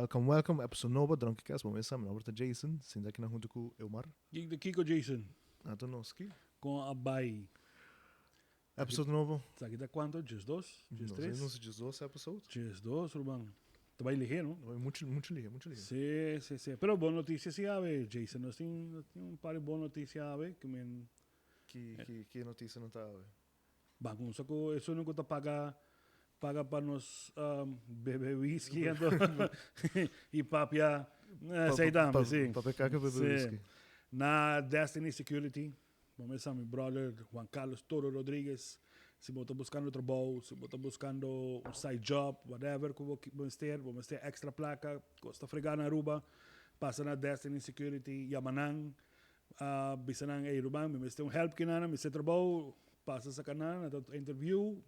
Welcome. Episode novo, Drunkcast. Vamos meu nome é Jason. Sinta aqui na junto com o Elmar. Aqui com o Jason, Atonoski. com a Bai. Episode novo. Sabe da quanto? Dias 2? Dias Não sei, 3? não sei diz doce episode. Dias 2, irmão. Tá bem ligeiro, não? Muito liga. Sim. Pero boa notícia se ave, Jason. Nós temos par de boa notícia ave. Que notícia não tá? Bagunça com isso não conta paga para nós beber whisky e papia. Sei dame, sim. Para pecar que beber whisky. Na Destiny Security, vamos a meu brother Juan Carlos Toro Rodrigues. Se você está buscando trabalho, se você está buscando um side job, whatever, vamos ter extra placa, costa fregar na Aruba, passa na Destiny Security, Yamanang, bisanang ay Aruba, vamos ter um help que nana, vamos ter trabalho, passa sa kanan, interview,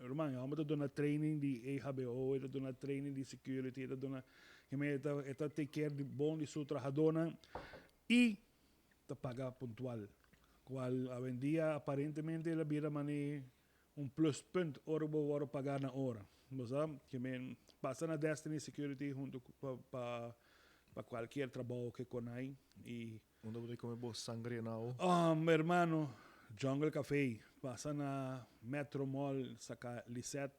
Aruba, vamos ter na training de HBO, ito na training de security, ito na, ito take care de bom de sua trabajadora e te paga puntual. Qual a vendia aparentemente la vira mani un pluspunt oro pagar na hora. Sabe? Que men passa na Destiny Security junto para qualquer trabalho que conai e Onde você come boa sangre now? Hermano, Jungle Café passa na Metro Mall saca Lisette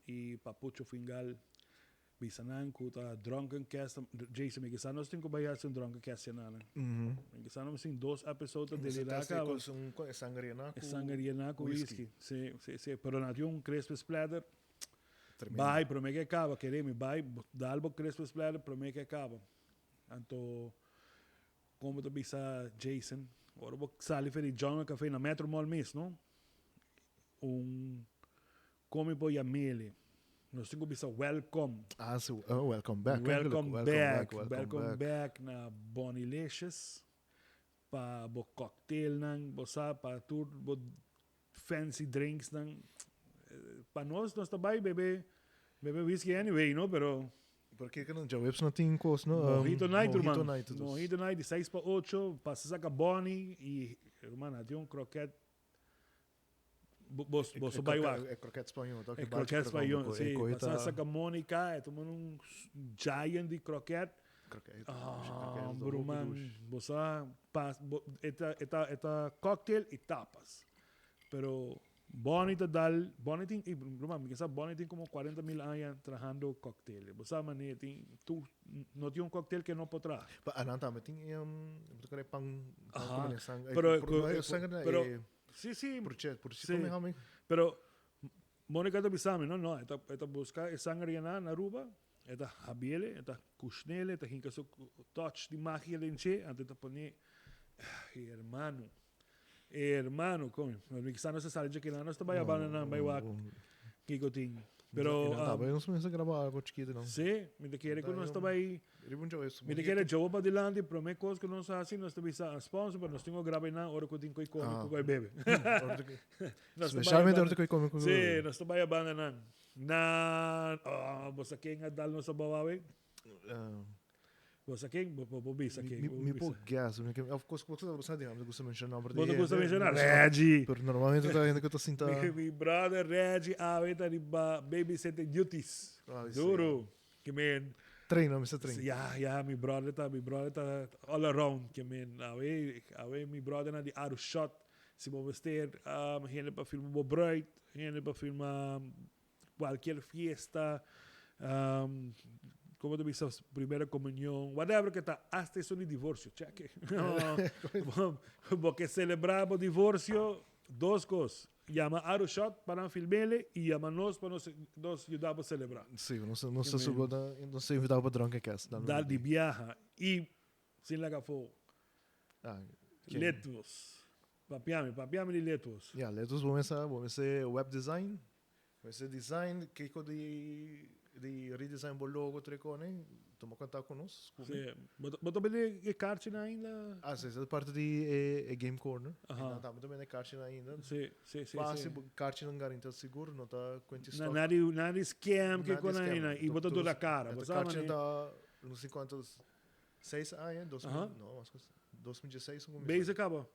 e Papucho Fingal bisanan kuta drunken cast Jason Miguel nós temos que bayar sem drunken cast na Miguel nós temos 2 episódios de liraca com sangre na com sangre na com whisky sim pero na um crisp splatter Tremendo. vai pro me que acaba queremos vai dá algo crisp splatter pro me que acaba então como tu bisa Jason ora vou sair para Jungle Café na Metro Mall mesmo não come boy a mele. Nós temos que welcome. So, welcome back. Welcome back na Bonilicious. Para o cocktail nang, para tour, fancy drinks nang. Para nós está bem beber whisky anyway, no? Pero Por que não já webs não tem coisa, no? Mojito night, irmão. Night. Mojito night de 6 para 8, passa saca Bonnie e, irmão, tem croquete. Você vai lá. É croquete espanhol. É croquete espanhol, sim. Passa saca Mônica, é tomando giant de croquete. Bruman, você eta cocktail e tapas. Pero Bonnie tem, Bruman, porque sabe, Bonnie tem como 40,000 anos trabajando cocktail. Você mané tem, tu não tem cocktail que não pode trazer. Ananta, mas tem pang pero sí, por sí. realmente. Pero Mónica te bisame, no, esta busca sangre na Aruba, esta habiele, esta kushnele, esta hinka so touch de magia lenche, ante te pone hermano, como, me quizá no se sale de que no está vaya banana, vai wak, kikoting. Pero não se gravar algo chiquito não. Sim, me te quer que nós está aí. Me te quer quer jogo para dilante, pero me coisa que nós assim, nós está bisa sponsor, pero nós temos gravar na hora que tem coi come, coi bebe. Especialmente hora que come. Sim, nós está aí banana. Você quer dal nosso bawawe? Você quer? Bisa quem? Me pô gas, of course, você não gosta de mencionar, mas não gosta de mencionar. Reggie. Pero normalmente tá ainda que eu tô sentado. Mi brother Reggie, ahorita de babysitter duties. Duro. Que men. Treino. Ja, mi brother tá all around. Que men, awe mi brother na de Arushat. Se vamos ter, ele para filmar o Bright, ele para filmar qualquer fiesta, como tu dices, primeira comunhão, whatever que está, hasta isso de divórcio, cheque. Porque celebramos o divórcio, 2 coisas. Llama Arushat para filmar e llama nós para nós ajudar a celebrar. Sim, não sei ajudar para Drunkcast. Dar de viaja e, sem lagar fogo, letos. Papiame de letos. Letos vamos ser web design, vai ser design, que de redesign do logo, trecone, toma contato conosco. Sim, mas também é carte ainda. Sim, essa parte de Game Corner. Também é carte ainda. Sim. Fácil, carte não garante seguro, não está com esse nada scam que com ainda e bota toda a cara. Essa carte está, não sei quantos, 6 anos, 2016. Base acaba.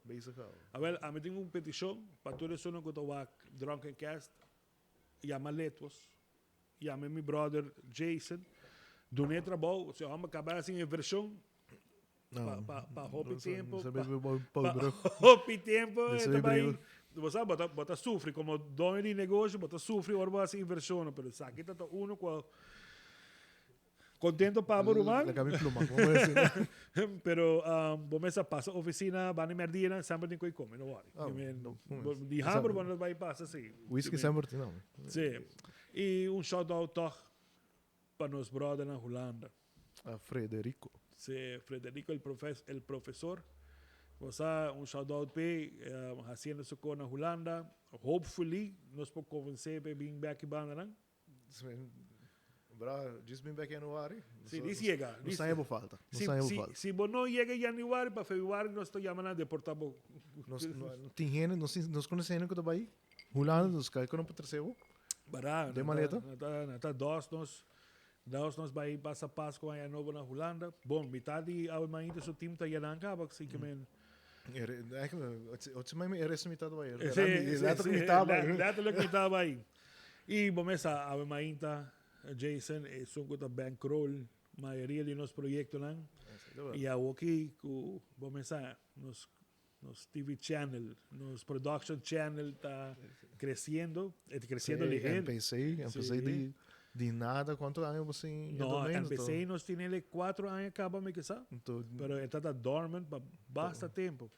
Well, a mim tem petição para todos os que estão Drunkcast, chama Letos. Chama meu brother Jason. Doe trabalho, se vamos acabar assim a versão, para hobby tempo, para hobby tempo, também, você bota sofre, como dono de negócio, bota sofre, ora assim inversão, mas aqui está uno com contento para Burumang, pero vamos a pasar oficina, van a merdina, sempre tem que comer, não worry. De hamburger vamos vai passar assim. Whisky sempre não. Sim. E shout out toch para nos brother na Holanda. A Frederico. Sí, Frederico el professor. Você shout out para haciendo su con na Holanda. Hopefully nos podemos convencer para vir back in banda, Bra, diz bem back em januário. Sim, diz chega. Não sai falta. Se não chega em januário, para fevereiro nós estamos chamando de portabo. Tem gente, nós conhecemos que está aí. Holanda, nós caímos para terceiro. Bara, de maleta. Nata dos nós vai passar Páscoa aí novo na Holanda. Bom, metade ao mainda seu time tá já acaba, assim que men. Outros mais me metade vai. Letterlijk metade vai. E vamos a mainda Jason é só da bankroll maioria de nos projetos lá. E aqui vamos a nos TV channel, nos production channel está crescendo, empecé de nada, quanto anos você não, empecé nós tínhamos 4 anos acabamos que sabe, pero está dormant para bastante tempo.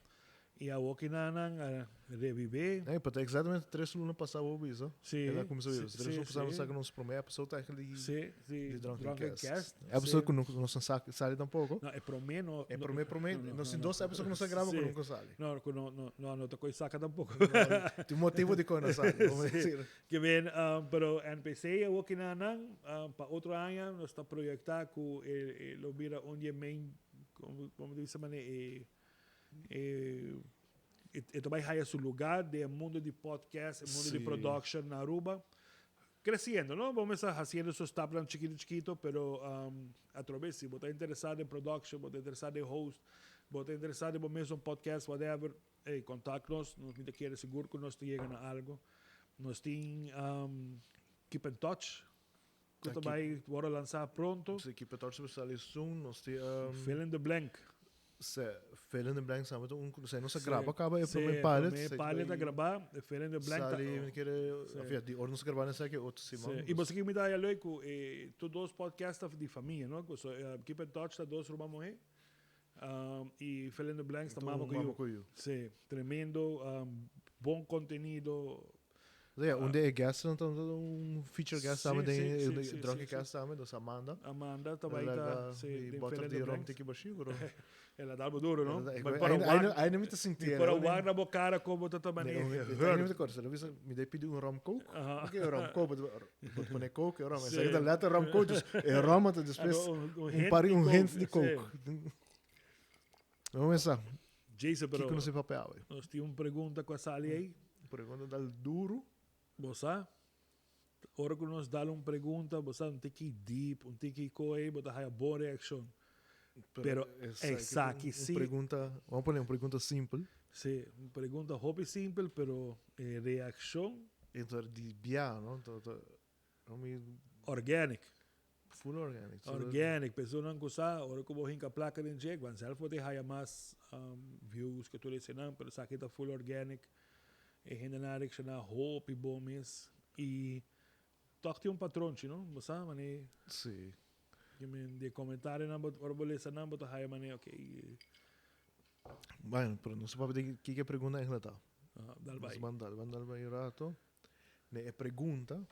E aqui na reviver. Porque exatamente 3 anos passaram isso. Sim. Ela começou isso. 3 anos passaram sabe nos primeira episode aquele de Drunken Cast. É episode que não sai tampouco. Não, é prometo. É prometo. Nós tem 2 episódios que não se grava quando nunca sai. Não tô com saca tampouco. Tem motivo de quando sai, vamos dizer. Que bem, pero NPC aqui na para outro ano nós está projetado com lo vira onde main como diz maneira e também há seu lugar de mundo de podcast, mundo de production na Aruba, crescendo, não? Vamos a fazendo seus tablas chiquito, pero a través se você está interessado em production, você está interessado em host, você está interessado em mesmo podcast, whatever, contacte-nos, nós me quer seguro que nós chegamos a algo, nós tem keep in touch, que também vamos lançar pronto. Keep in touch with soon, nós tem fill in the blank. Fill in the blank sabe não se grava acaba é para me palha gravar fill in the blank sali quer de or não se gravar nessa que outro Simão e você que me dá aí com todos os podcasts de família não so keep in touch da dos Ruba Moe e fill in the blanks também com eu sim tremendo bom conteúdo. Onde é guest então feature guest sabe de Drunken Cast sabe da Amanda também tá sim bota de rom que baixo ela dá duro não aí não me tá sentindo para o ar na boca como tá também não me coisa me dei pedir rom coke porque rom coke bot põe coke rom mas aí da lata rom coke é rom até depois um hint de coke vamos lá Jason pero que não se papel nós tínhamos pergunta com a Sally aí pergunta dal duro você ora que nos dá uma pergunta você não tem que deep não tem que coi botar a boa reação. Pero essa aqui sim. Vamos pôr uma pergunta simples. Sim, uma pergunta hobby simples, pero reação. Então de bia, não? Organic. Full organic. Organic, pessoa não gosta, ora que vou hinca placa de check, mas self pode haya mais views que tu lecionam, pero essa aqui tá full organic. E ainda na área que chama hope bom mês e toque um patrão, não? Você sabe, sim. De comentário na borboleta na botar aí mané ok. Bem, pero não se pode dizer que pergunta é relata. Dal vai. Mandar vai rato. Ne pergunta.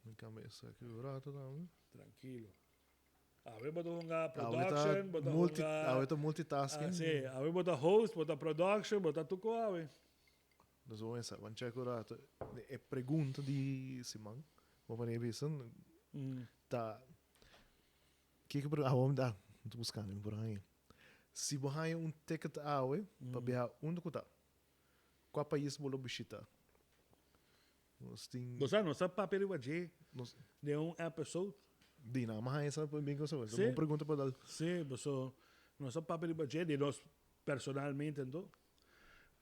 Me cabeça aqui o rato também. Tranquilo. Awe botar um production, botar multitasking. Sim, awe botar host, botar production, botar tudo awe. Nós vamos pensar, vamos checar o rato. É pergunta de Simão. Vamos ver isso. Tá. Que vamos dar, estou buscando por aí. Se você tem ticket awe para viajar onde está? Qual país você vai visitar? Você não sabe papel de nenhum episode? De nada mais essa bem que eu sou. Uma pergunta para dar. Sim, você não sabe papel de nós personalmente então.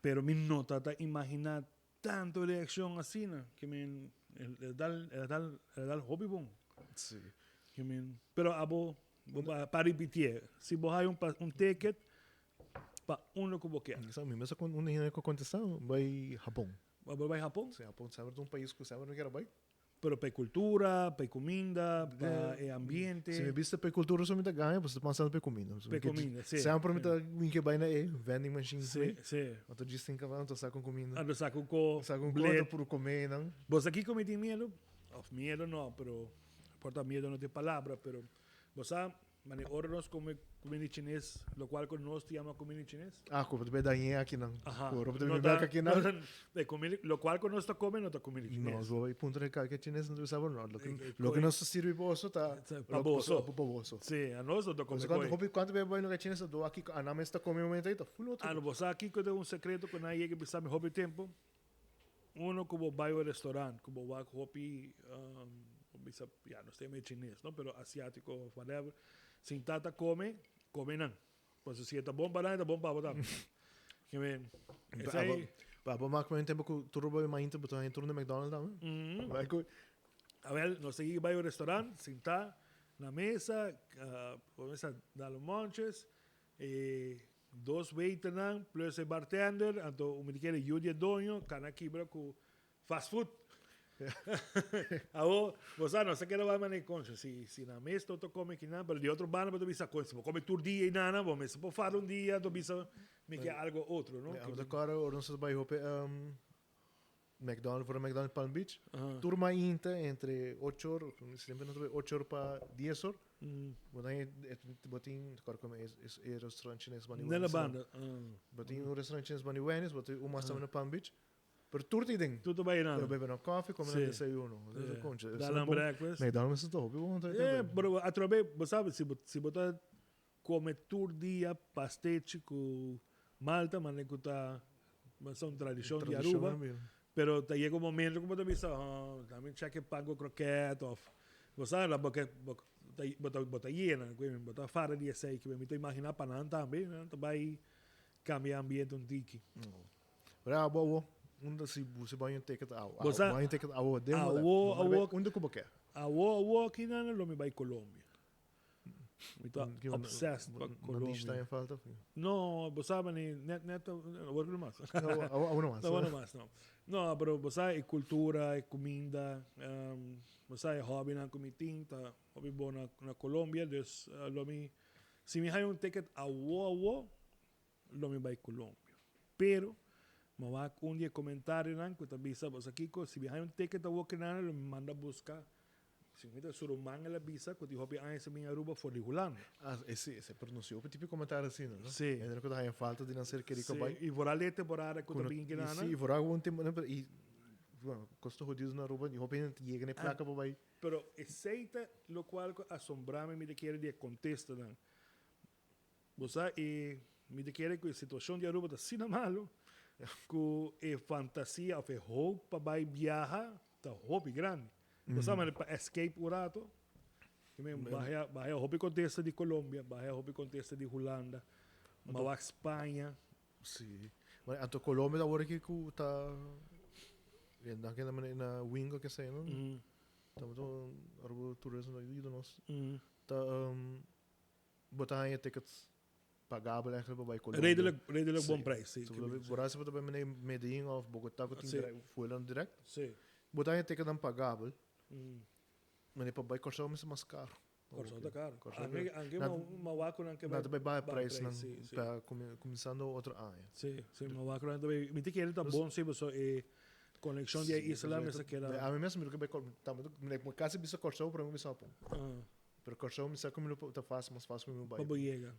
Pero me nota está imaginar tanto reação assim, que me dá hobby bom. Sim. You mean? Pero para repetir, si vos hay un ticket, para uno como que Isso mesmo, essa quando eu contestar, vai Japão. vai a Japão, Se Japão sempre um país que sempre não quer vai. pero para cultura, para comida, para ambiente. Se me viste para cultura só me dá ganha, você pensando para comida. Para comida, sim. Sempre me dá um que vai na vending machine. Sim, sim. Outro dia tem que vai, então saco comida. Ando saco com Saco coisa por comer, não? Vos aqui cometí miedo, miedo no, pero porta miedo no tem palavra, pero vos sabes, mane órganos como comida chinês, lo cual con nós te llama comida chinês. Ah, como tu vai dar aqui não. Ajá. Como tu vai dar aqui não. Lo cual con nós te come no te comida chinês. Nós vamos ponto de que chinês não sabe não. Lo que nós sirve para você tá. Para bolso. Para bolso. Sim, a nós não te come. Quando vai no que chinês do aqui a nama está comendo um momento aí tá full outro. Ah, no vos aqui que tem um secreto que não é que precisa me hobby tempo. Uno como vai ao restaurante, como vai hobby ya no sei meio chinês, não, pero asiático, whatever. Sin tata come não. Pues si está bom para bom para botar. Que bem. Esse aí. Para marcar um tempo que tu vai mais tempo botar em turno de McDonald's não. Vai com A ver, nós aqui vai ao restaurante, sentar na mesa, começa a dar os monches, dois waiters não, plus o bartender, então o me quer ajuda dono, cana quebra com fast food. Ahora, vos sabes, no sé qué lo va a manejar con si na mesa tú comes que nada, pero de otro bando tú bisa con, si vos comes tu día y nada, vos me se puede hacer un día, tú bisa me queda algo otro, ¿no? Ja, dat kan ook ons bij op McDonald's voor McDonald's Palm Beach. Turma inte entre 8 horas, siempre nos 8 horas para 10 horas. Botin, como es restaurante chinês bani. Nella banda. Botin un restaurante chinês bani Venice, botin uma semana na Palm Beach. Per tutti ding. Tutto vai nada. Beber un coffee, come Sì. nel desayuno. Dalla breakfast. McDonald's è top, buon Pero a través, vos sabes, si botar come tur dia pastete com Malta, mas que tá são tradição de Aruba. Pero te llega un momento como te dice, también cheque pago croquete, vos sabes, la boca bota llena, bota fara de sei que me estou imaginar para nada também, né? Então vai cambiar ambiente um tiki. Ora, boa. Se você vai um ticket ao, vai um ticket ao demo. Onde como quer? Ao aqui não, não me vai Colômbia. Me tô obsessed com Colômbia. Não está em falta. Não, você sabe net não não mais. Não mais. Não. Não, pero você sabe cultura, comida, você sabe hobby na comida, hobby bom na Colômbia, dus lo me se me hay um ticket ao lo me vai Colômbia. Pero me va un día comentário nan que também sabe aqui se me hay um ticket ao que nada lo me manda buscar. Se me dá surumang la visa que o hobby ai se minha Aruba for regulando. Ah, esse pronunció tipo comentário assim, não? Sim. É que tá em falta de não ser que rico vai. E vorá ler temporada que também que nada. Sim, vorá um tempo e custo rodízio na Aruba, e hobby não chega nem placa para vai. Pero aceita lo cual asombrame me de querer de contesta nan. Você e me de querer que a situação de Aruba tá assim malo. Que é fantasia of hope para vai viajar, tá hobby grande. Você sabe, para escape o rato, vai a hobby contesta de Colômbia, vai a hobby contesta de Holanda, vai a Espanha. Sim. Mas a Colômbia agora que tá naquela na Wingo que sei, não? Estamos no turismo do nosso. Tá botar aí tickets pagável eigenlijk bij Colômbia. Redelijk bom preço. Vooral se você vai Medellín ou Bogotá, que tem voando direto. Sim. Botar aí ticket dan pagável. Mas para vai Corsão é mais caro. Corsão tá caro. Anche Mauaco não quebra. Nada vai preço para começando outra área. Sim, Mauaco não também. Me que ele tá bom se você conexão de Islam essa que era. A mim mesmo que vai quase bisa Corsão para mim bisa pão. Pero Corsão me sabe como tá fácil, mais fácil meu bairro.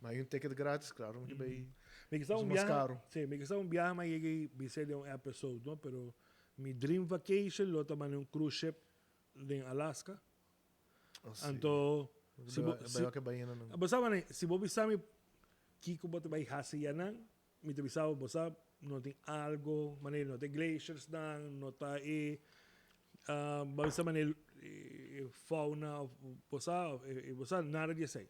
Mas um ticket grátis, claro, que vai. Me que está mais caro. Sim, me que está viagem mas cheguei bisa de uma episode, não, pero mi dream vacation lo tomar um cruise ship em Alaska. Então, se você sabe que você vai fazer me te sabe você não tem algo, maneira não tem glaciers não tá você maneira fauna, você nada de sei.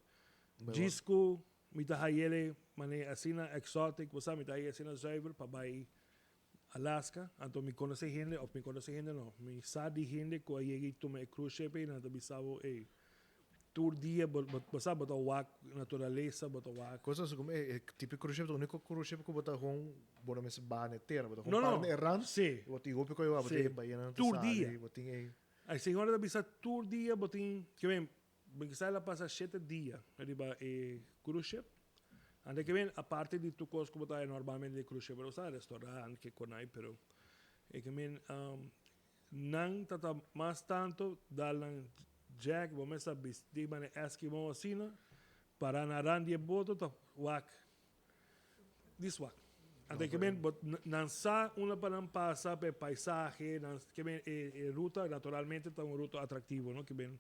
Disco me tá aí maneira assim exotic, você me tá aí assim zuiver para vai Alaska, então me conhece gente, não, me sabe gente que aí tomar cruise ship e não te sabe tour dia, basta bota wak natureza, bota wak. Coisas como tipo cruise ship, o único cruise ship que botar com bora mes bane terra, botar com No, no. parne errant. Sí. Botar roupa que eu botar Sí. baiana Tour dia. botar A senhora da bisa tour dia, botin, que vem, bem sai lá passa 7 dias, arriba cruise ship. Ande que vem a parte de tu coisa que botar normalmente de cruise ship, pero sabe restaurante que conai, pero que vem não tata mais tanto dalan Jack, vamos a vestir mane Eskimo assim, para naran die boto ta wak. This wak. Ande que vem nansa una para passa pe paisaje, que vem ruta naturalmente tá ruta atrativo, no que vem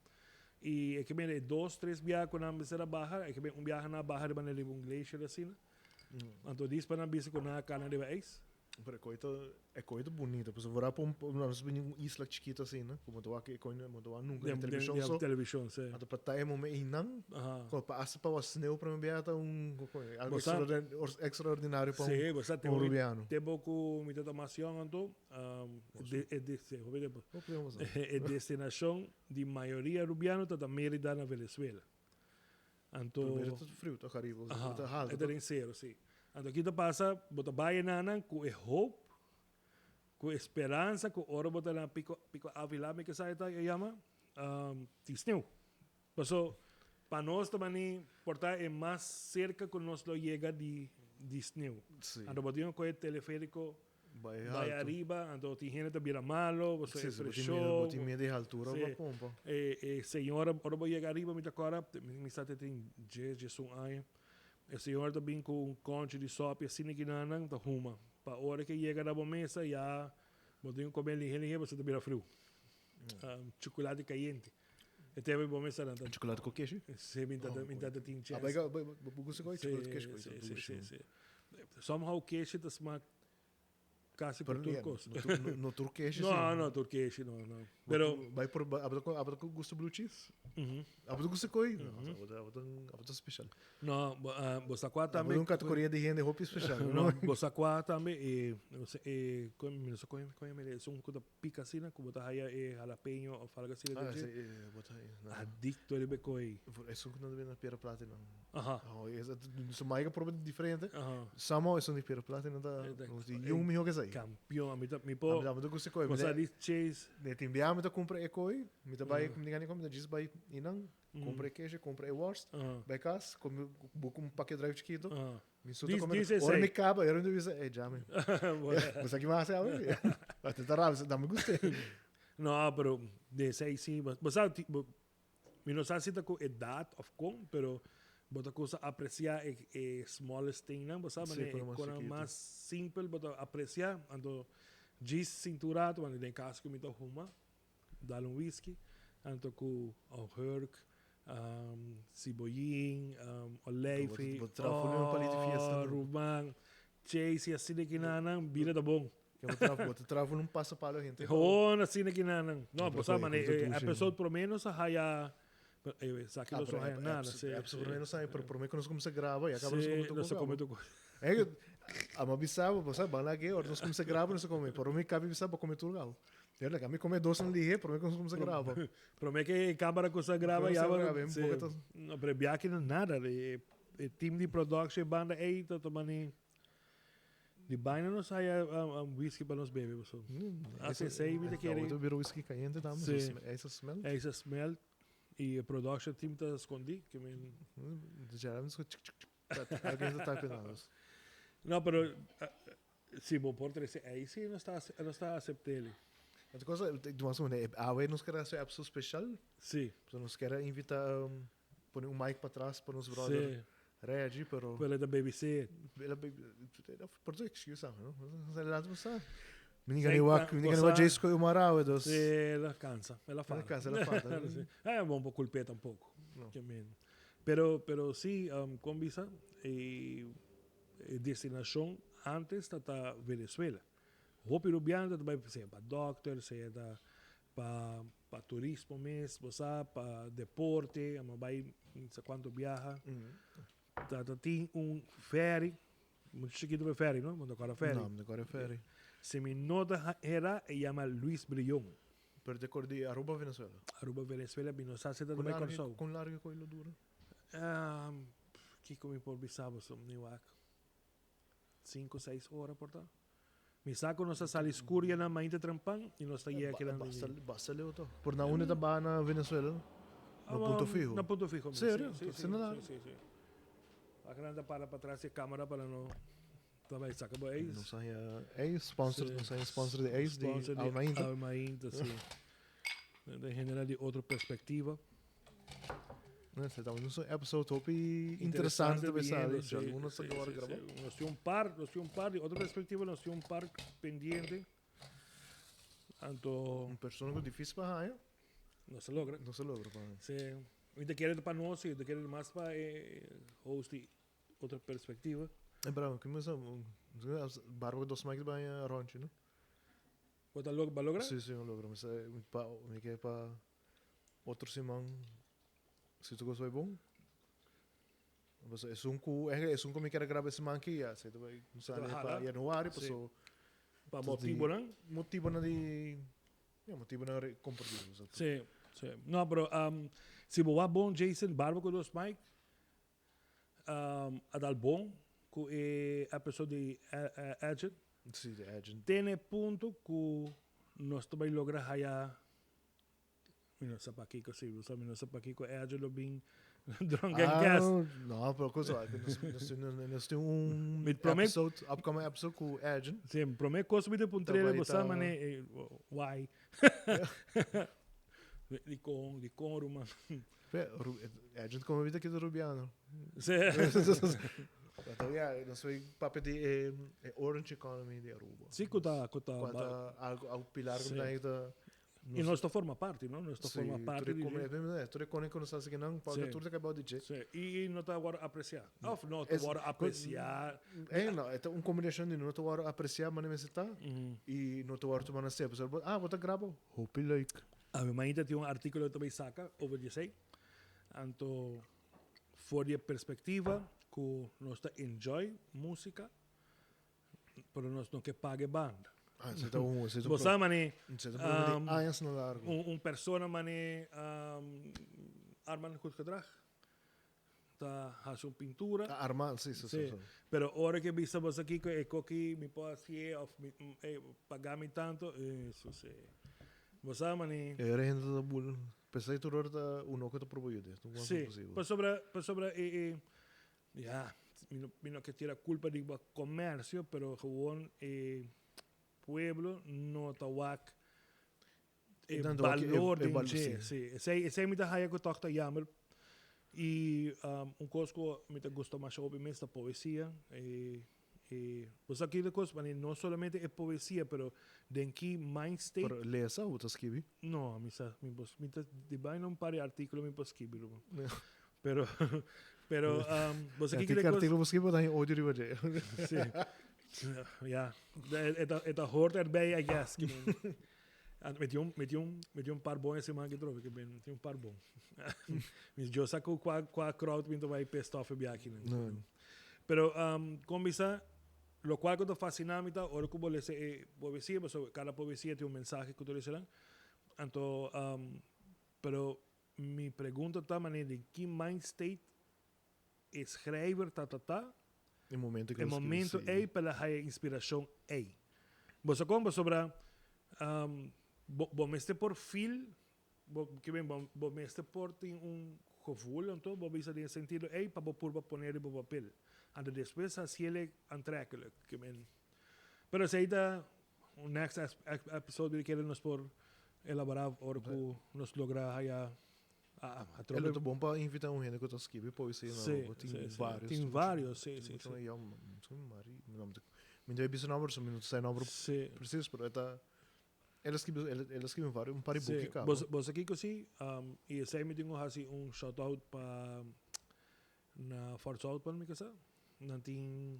e que vem 2, 3 viajes com a mesera barra, que vem viaje na barra de maneira um glacier assim. Então diz para bici com na cana de ex. Pero é coisa bonita, pues vou para uma isla chiquita assim, né? Como tu aqui coisa, tu nunca na televisão só. Televisão, sim. Ato para tá momento inang, quando passa para o snow para me beata algo extraordinário para sim, você tem rubiano. Tem pouco muita tomação então, é destinação de maioria rubiano tá da Mérida na Venezuela. Então, é tudo frio, tá caribe, tá é terceiro, sim. Então aqui tá passa, bota baia nana com hope, com esperança, com ora bota na pico avilame que sai tá chama, tisneu. Passou para nós também portar é mais cerca que nós lo chega de tisneu. Então botinho com o teleférico vai arriba, então tem gente que vira malo, você fresco. Botinho meio de altura, vai pompa. Senhora, ora vou chegar arriba, me agora, me está tem Jesus aí. A senhora também com conche de sopa assim que não tá ruma. Para hora que chega na mesa já botinho comer ligeiro, você tá vira frio. Chocolate quente. E teve bom mesa não. Chocolate com queijo? Sim, me tá tem chance. Vai você gosta de chocolate queijo? Sim. Somehow queijo tá smart quase por turcos. No turquês, não, turquês não. Pero vai por abra com gosto blue cheese. Abra gosto coi, abra especial. Não, você quatro também. Abra categoria de gente roupa especial. Não, você quatro também como só come são coisa pica assim, como tá aí jalapeno ou algo assim. Bota aí. Adicto ele becoi. Isso não deve na pera platina. Isso mais é problema diferente. Samo isso de pera platina da me joga aí. Campeão, me pô. Mas eu gosto coi. Você diz chase. Ne te enviar me compra coi, me te vai como ninguém como diz vai inang, compra queijo, compra worst, vai cas, como um paquete drive chiquito. Me suta como ora me caba, eu não diz já me. Você aqui mais é, vai tentar rabo, dá me gostei. Não, pero desse aí sim, mas sabe, me não sabe se tá com idade of com, pero bota coisa apreciar smallest thing, não, você sabe, coisa mais simples, bota apreciar, então diz cinturado, quando tem casco me tô ruma, dá whisky, então com hurk, cebolinha, oleive, rumang, chase assim que não, vira da bom. Eu travo num passo para a gente. Assim que não, você sabe, a pessoa pelo menos a raia sabe que não é nada, é por menos sai, por menos nós começamos a gravar e acaba nós comemos a ma bisaba, você bala que nós começamos a gravar, nós comemos, por mim cabe bisaba comer tudo gal. Ele que me come doce no lihe, por mim nós começamos a gravar. Por mim que câmera que você grava já não prebia que nada, o time de production banda aí tá tomando de baina não sai whisky para nós beber, pessoal. Assim sei me querer. Eu viro whisky caliente também, essa smell. Essa smell e a production team tá escondido, que me já vamos alguém tá tapando. Não, pero se vou por 13, aí sim não está aceitável. Outra coisa, a ver nos quer ser episódio especial? Sim. Nos quer invitar pôr mic para trás para nos brother reagir, pero pela da BBC. Ela por isso excuse, não? Mas ela não sabe. Ninguém vai dizer que o Marau é dos. Ela cansa, ela fala. É bom para culpar um pouco. Pero sim, com visa destinação antes da Venezuela. O peruviano vai ser para doctor, seja para turismo mesmo, para deporte, vai não sei quanto viaja. Tem ferry, muito chiquito de ferry, não? Quando agora ferry. Não, agora ferry. Se me nota era chama Luis Brillon. Per de cor di Aruba, Venezuela. Aruba, Venezuela, Binosa, da vai Corsou. Con largo coilo dura. Que comi por bisabo som niwak. 5-6 horas por tal. Mi saco nossa sala escura na mainta trampang e nós tá aí aquela Basta leo to. Por na una ba na Venezuela. No punto fijo. No punto fijo. Sério? Sim. A grande para trás e câmera para não também saca boa Ace. Não sai Ace sponsor, não sai sponsor de Ace de Almainta. Almainta, sim. De general de outra perspectiva. Você tá vendo um episode top interessante de pensar. Já alguns agora gravar. Nós temos um par de outra perspectiva, nós temos um par pendente. Então, Persona que difícil para ganhar. Não se logra. Não se logra para. Sim. Ainda quero para nós, ainda quero mais para host outra perspectiva. É bravo, que mas barba dos mics bem ronche, não? Bota logo para lograr? Sim, eu logro, mas é para outro simão. Se tu gostou é bom. Mas é um como que era gravar esse manque já, você vai usar para januário, passou para motivo não? Motivo não de motivo não é compartilhar. Sim. Não, bro, se boa bom Jason barba com dos mic, a dar bom com a pessoa de agent. Sim, de agent. Tem ponto que nós também logra haya não sei para que assim, não sei para que é agent lo bem drunk and gas. Não, por coisa, nós temos episode, upcoming episode com agent. Sim, prometo coisa de puntrele, você mané, why? De com Ruma. Agent como vida aqui do Rubiano. Sim. Então, não sei papel de Orange Economy de Aruba. Sim, cuta algo pilar que daí da e nós forma parte, não? Nós forma parte de tu reconhece quando estás aqui não, pode tudo acabou de dizer. Sim. E não tá agora apreciar. Não tá agora apreciar. Não, é uma combinação de não tá agora apreciar, mas não está. E não tá agora tomando step. Bota grabo. Hope like. A minha mãe tem um artigo também saca over dizer. Então, fora de perspectiva, que nós tá enjoy música, pero nós não que pague banda. Você mané persona mané arman kutkadrag tá faz uma pintura armar sim. pero hora que vista você aqui que coqui me pode ser of pagar me tanto isso sim você mané era gente da bul pensei tu orda uno que te provoio de não sim para sobre não que tira culpa de comércio pero gewoon pueblo no tawak valor de gente. Sim, esse é muito raia que toca jammer e coisa que me gusta mais obviamente a poesia você aqui de coisa, mas não somente é poesia, pero den que mind state. Pero lesa ou escrevi? Não, me de bem não pare artigo me posso escrever. Pero você aqui de coisa. Artigo você escrever daí ódio de você. Sim. Ja, het hoort erbij, I guess. Met een paar bons esse man que trouxe, que ben, tem um par bom. Mas eu saco qua crowd pinto vai pest off aqui, né? Pero como isso, lo cual que tô fascinado, ora que vou ler poesia, mas cada poesia tem um mensagem que tu lê lá. Então, pero me pergunta tá maneira de que mind state escrever tá Em momento é para a inspiração é. Você como sobre bom este por fil, que bem bom este por tem gevoel então bom isso tem sentido é para por poner no papel. And depois assim ele aantrekkelijk, que bem. Pero se da next episode que nos por elaborar or que nos logra aí é muito bom para invitar gente que está escrevendo poesia, não? Tem vários. Sim. Me deu isso número, só minuto sem número preciso, pero ela escreve vários, um par de book cá. Você aqui assim, e esse me tenho assim shout out para na Force Out para me casa. Não tem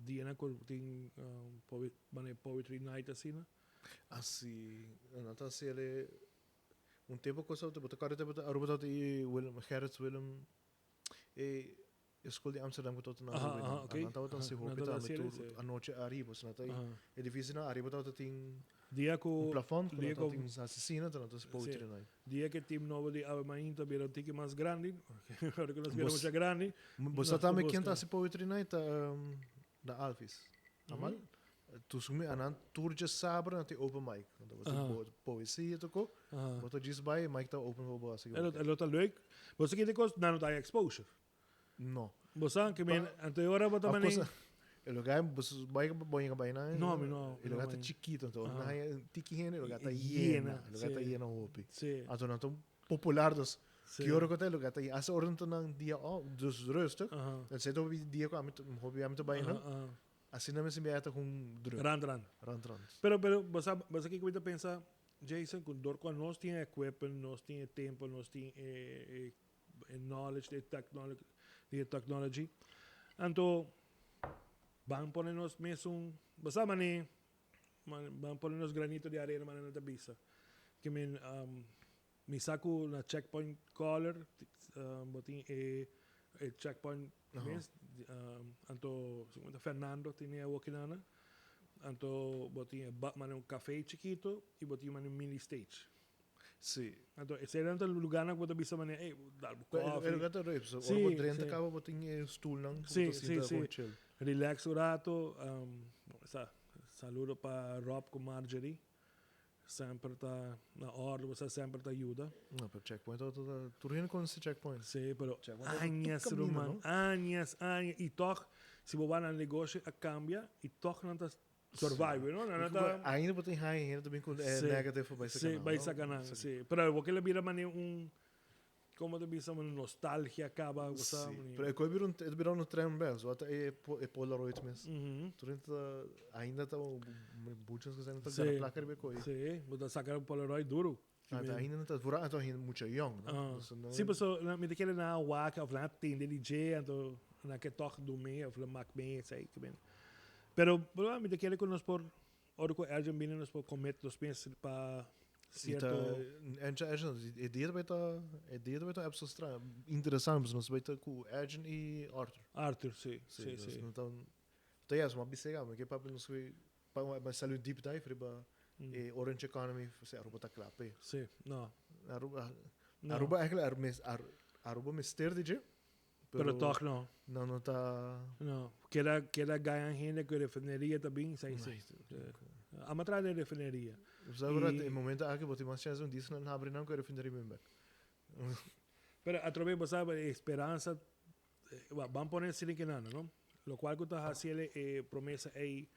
dia que tem poetry night assim, né? Assim, não tá se ele tempo que eu cara tempo a Robert e Gerrit Willem e escola de Amsterdam que tô na Rubén. Então tá se roupa tá a noite arriba, se não tá edifício na arriba tá tem Dia Un ko plafond, dia quando ko tem uns assassinos, então se pode treinar. dia que team novo de Almainta vira um tique mais grande, agora que nós vira Bos- muito grande. Você Nós também busca. quem tá se pode treinar tá da Alphys. Amal? Tu sumi anan tour de sabre na te open mic. Então você poesia tocou. Você diz vai, mic tá open voor boss. Elo tá leuk. Você que tem coisa não dá exposure. No. Você que men anterior bota Of mané. course, el lugar você vai banho banho na. No, El lugar tá chiquito, então na tiki hene, el lugar tá Hiena, hiena, el lugar tá sim. hiena hopi. Sim. Então não tão popular dos. Sim. Que hora que el lugar tá as orden então não dia dus rustig. Aha. Dan zit op dia com a hobby am te banho. Assim não me se meia com druk. Rand. Rand. Pero você que cuida pensar Jason, quando nós tinha equipment, nós tinha tempo, nós tinha knowledge de technology. Então, vão pôr nos mesmo, você mané, vão pôr nos granito de areia mané na tabisa. Que me saco na checkpoint caller, botin checkpoint mes, anto Fernando tinha wakinana. Anto botinha mané um café chiquito e botinha mané um mini stage. Sim. Então, esse era o lugar na que você mané, dar coffee. El lugar tá rips. Sim, Ora drenta sim. acaba botinha stoel não. Sim, Sim. sim. Relax um rato. Saludo para Rob com Marjorie. Sempre tá na hora, você sempre tá ajuda. Não, para checkpoint, tu rin com esse checkpoint. Sim, pero Checkpoint é anos, caminho, Roman, não? anos. E toch, se você vai no negócio, a cambia, e toch não tá survive, não? Não tá... Ainda botin high, ainda também com negativo vai Sim, vai sacanar, sim. Pero o que ele vira mané como te bisa uma nostalgia acaba, você Sim. Pero eu viram no trem bem, só até é Polaroid mesmo. Tu ainda tá buchas que ainda tá Sim. placa de coi. Sim, você sacar um Polaroid duro. Ainda não tá fora, então ainda muito young, né? Sim, pessoal, me daquele na waka of na tende DJ, então na que toque do meio, of mac bem, sei que bem. Pero, me daquele que nós por hora que a gente bem nós por comer dos pens para certo. É dia vai tá absurdo interessante, mas nós vai tá com Agent e Arthur. Arthur, sim, sim. Então, tem as uma bisega, mas que papo não sei, para sair deep dive para Orange Economy, você aruba tá clape. Sim, não. Aruba eigenlijk Aruba mister DJ. Pero toch não. Não tá. Não. Queda ganha gente que refineria também, sei. A matrada de refineria. Você agora em momento aqui botar mais chance disso não abre não que refineria mesmo. Pero através você sabe esperança, vamos poner assim que nada, não? Lo qual que está fazendo promessa aí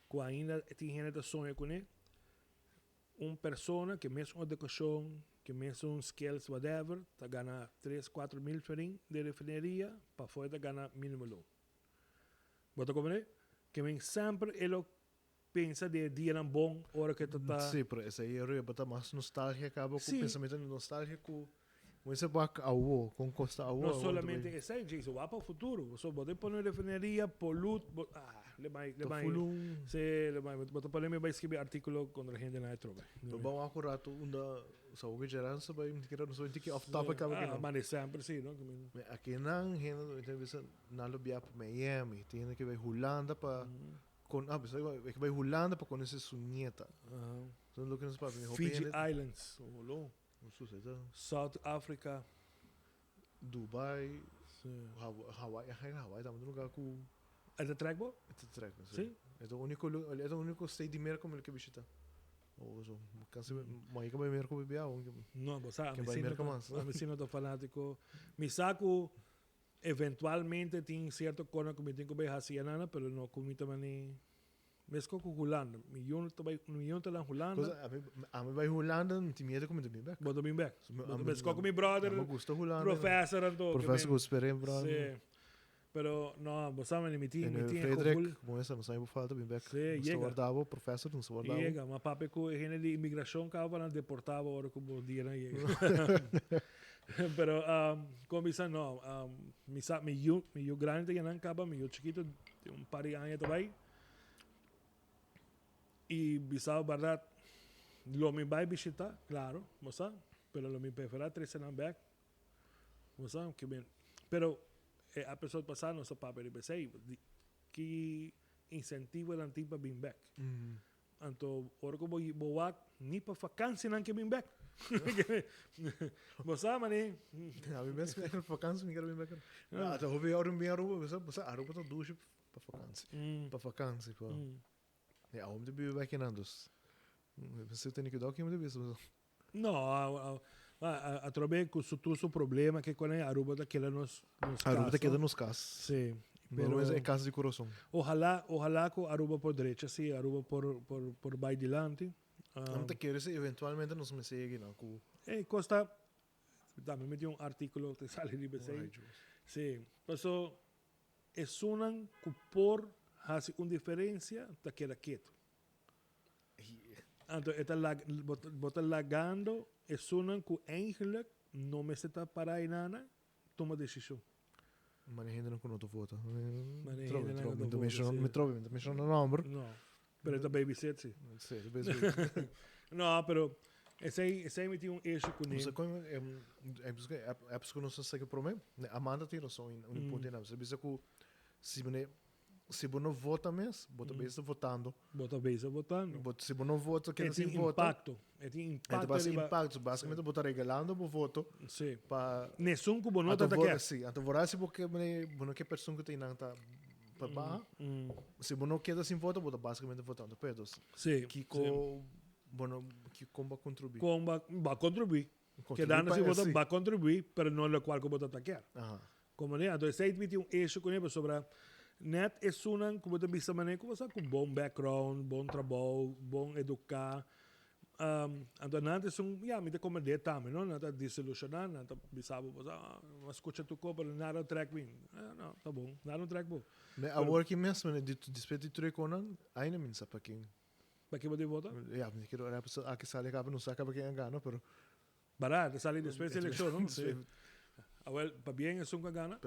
que ainda tem gente que sonha com ele. Persona que mesmo educação, que mesmo skills, whatever, tá ganha 3-4 mil ferin de refineria, para fora tá ganha mínimo lo. Bota como é? Que vem sempre ele pensa de dia não bom, hora que tá. Sim, pero essa aí é botar mais nostalgia, acaba com Sim. pensamento nostálgico. Você vai ao com costa ao. Não solamente esse aí, Jason, vai para o futuro. Você pode pôr refineria, polute, le vai. Sim, le vai. Bota para mim vai escrever artículo quando a gente não trova. Bom, acurato sa o gerança vai me querer não que off topic acaba. Mas sempre sim, não? Aqui não, gente, então na lobby para Miami, tem que vai Holanda para con que vai Holanda para conhecer sua nieta. Então lo que nos passa, Fiji Islands, South Africa, Dubai, Hawaii também no lugar com é de trackball? é de track, Sim. É o único state de merda como ele que visita. Ou so, kasi mai ka ba merda ko bibia o Não, você que vai merda mais. a vecino do fanático. Me saco eventualmente tem certo coisa que me tem que ver assim nada, pero não comita mani. Mesmo com Holanda, milhão tá lá Holanda. A mim vai Holanda, não tem medo como de mim back. Boto bem back. Mesmo com meu brother, Me gusta Holanda. professor ando. Professor que esperei, brother. Sim. Pero não, você me limitinho, Frederick, como essa não sai por falta bem back. Sim, chega. Guardava, professor não se guardava. Chega, mas papai com gente de imigração que estavam deportado agora como dia não chega. Pero como isso não, meu grande já não acaba, meu chiquito tem par de anos também. E bisao verdade, lo me vai visitar, claro, moça, pero lo me prefere 3 anos back. Moça, que bem. Pero a pessoa passar nosso papel de pensei que incentivo a tipo bem back. Anto, ora ko bowak, ni pa vakantie nan kemin back. Bosa mani. Ja, we best met vakantie, ik heb weer lekker. Ja, dan hoef je ook een meer roepen, we zijn Aruba tot douche per vakantie. Per vakantie, pa. Ja, om de buur weg in dus. We zitten niet ook iemand die wist. No, a trobe com su problema que quando Aruba daquela nos Aruba daquela nos cas. Sim. Pero é casa de coração. Ojalá que Aruba por direita, sim, Aruba por vai dilante. Não te queres eventualmente nos me segue não com. Costa também me deu artículo que sale de BC. Sim. Passo é sunan que por hace uma diferença daquela quieto. Então, bota lagando é sunan que eigenlijk não me está para aí nada, toma decisão. Maar die não kunnen voten. Me trove, me chama no número. No, pero esta babysit, sí. Sí, babysit. No, pero esse me tinha issue com ele. Você como é porque não sei que problema. A Amanda tem noção em ponto não. Você pensa que se você não vota mesmo, bota bem votando. Bota bem votando. Se você não vota, que tem impacto. Tem impacto. Basicamente, bota regalando o voto. Sim. Para nessun que não tá aqui. Sim, então vorá se porque você que pessoa que tem não tá para barra. Se você não quer assim voto, bota basicamente votando pedos. Sim. Que que como contribuir. Como vai contribuir. Que dando se vota vai contribuir, mas não é o qual que vota atacar. Como né? Então, esse me tinha issue com ele sobre net é sunan como você bisa mané como sa com bom background, bom trabalho, bom educar. Então nada são, me te como de também, não? Nada desilusionar, nada bisabo, mas escuta tu copa, nada track bem. Não, tá bom, nada track bom. Mas a work mesmo, né? Despeito de treconan, ainda me sabe quem. Para que você vota? Ja, me quero olhar para a que sale acaba não sabe quem ganha, pero. Barato, sale depois da eleição, não? Sim. Well, para bien es un que gana.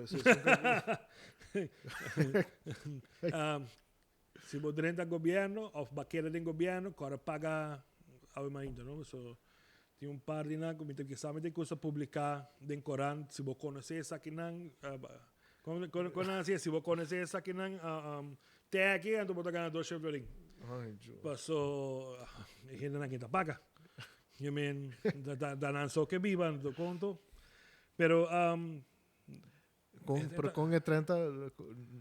Si vos dentro del gobierno o vaquera del gobierno, ahora paga a imagino, ¿no? So, tiene par de nada, como que sabe de cosas publicar en Corán, si vos conoces esa que nan, si vos conoces esa que nan, te aquí, entonces vos te ganas 2 violín. Paso, gente na que te paga. You mean, dan so que vivan, do conto. Pero com e 30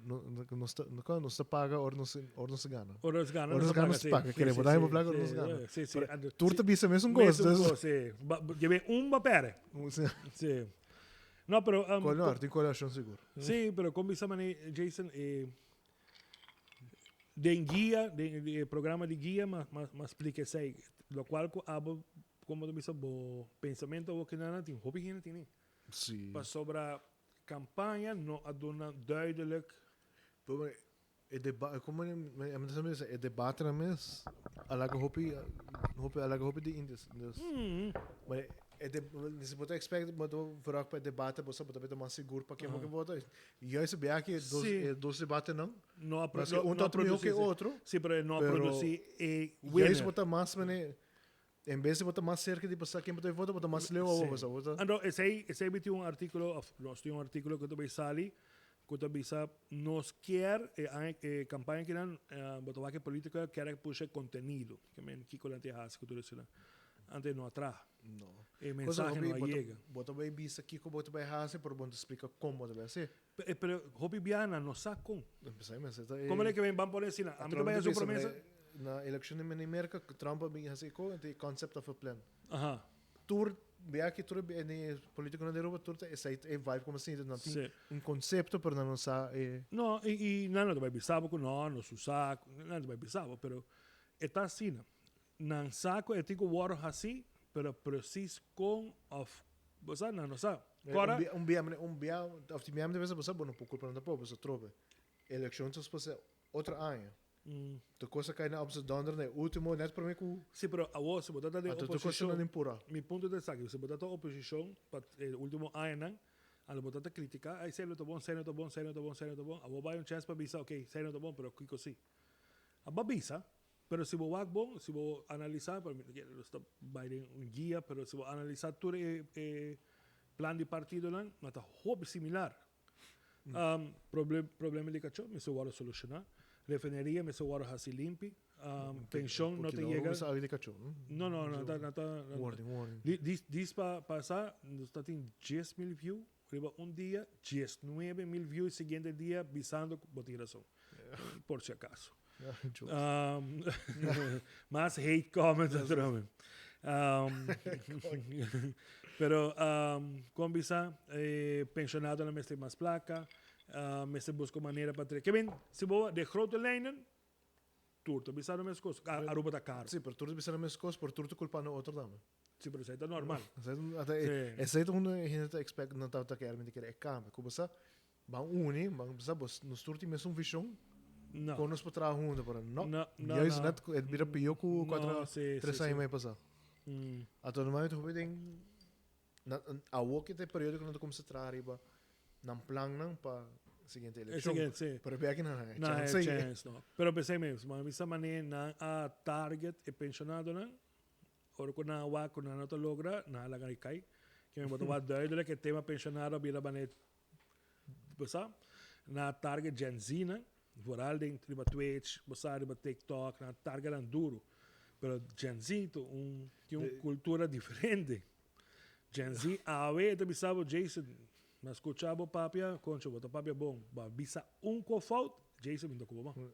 não se paga ou não se gana. Ou não se gana. Ou não se paga. Queremos dar uma placa ou não se gana. Sim, sim. Turta bisa mesmo gosto. Sim. Lleve papel. Sim. Não, pero Color, tem colação seguro. Sim, pero como bisa mani Jason de guia, de programa de guia, mas explique sei, lo qual como bisa bo pensamento o que nada tem, hobby gente tem. Sim. Maar sobre a campanha não aduna duidelijk. É debate na mes. Alaga hopi de Indies. Mas se você expect mas voor para debate você pode beter mais seguro para quem que vota. E aí se bem que dois debate não. Não a produzir outro. Sim, pero não produzir e aí se botar mais em vez de botar mais cerca de passar quem botar voto, botar mais leu ou você vota. Então, esse tem um artículo, nós temos um artículo que também sali, que também nos quer campanha que não botar que política quer puxar conteúdo, que men que colante has que tudo isso antes não atrás. Não. E mensagem não chega. Bota bem bisa aqui que bota bem has por bom explica como deve ser. Pero hobby biana não sabe como. Como é que vem vamos por ensinar? A mim também é sua promessa. Na eleição in Amerika, Trump havia assim o concept of a plan. Aha. Tur, vea que tur em político na Europa tur é vibe como assim, não tem conceito para não sabe. Não, e não vai bisabo com não se saco, não vai bisabo, pero está assim. Não saco é tipo water assim, pero preciso com of, você não sabe. Agora bia of die member deve ser bom um pouco para não pôr, você trove. Eleição se fosse outra ano. Tu coisa cai na opção donder, né? Último net para mim com. Sim, pero a você botar da oposição. Mi ponto de saque, você botar da oposição para o último ano, a botar da crítica, aí sei não tá bom, sei não tá bom, sei não tá bom, sei não tá bom. A vai chance para bisa, ok, sei não tá bom, pero que assim. A babisa, pero se vou bom, se vou analisar, para mim, está Biden um guia, pero se vou analisar todo plan de partido lá, mas tá hobby similar. Problema de cachorro, me se vai solucionar. Refineria, me se guarda assim limpi. Pensión no te llega. No, Warning. Diz para passar, nós está tem 10.000 views, arriba um dia, 19.000 views, seguinte dia, visando botiração. Por si acaso. Más hate comments naturalmente. Pero com bisa pensionado na mestre mais placa, mestre busca maneira para ter. Que bem, se boa de grote lijnen, turto bisa no mes coisa. Aruba tá caro. Sim, pero turto bisa no mes coisa, por turto culpa no outro dame. Sim, pero isso é normal. Esse é um gente expect não tá quer me querer câmbio. Como bisa, bang uni, bang bisa bos nos turto mesmo visão. Não. Quando nós para junto, para não. Não. Juist net, het bira pio com 3 anos mais passar. A todo momento eu tenho a walk te período quando começa a trabalhar riba, não plan não para seguinte eleição. Pero bem que não é. Não é chance, não. Pero pensei mesmo, mas essa maneira na a target é pensionado não. Ora quando a walk quando não te logra, na la cai. Que me botou duidelijk que tema pensionado vira banet. Você? Na target Gen Z não. Vooral denk riba Twitch, bossa riba TikTok, na target dan duro. Pero Gen Z tem uma cultura diferente. Gen Z, a vez bisabo Jason, mas escuchava papia, concho, bota papia bom, bisa cofaut, Jason me tocou bom.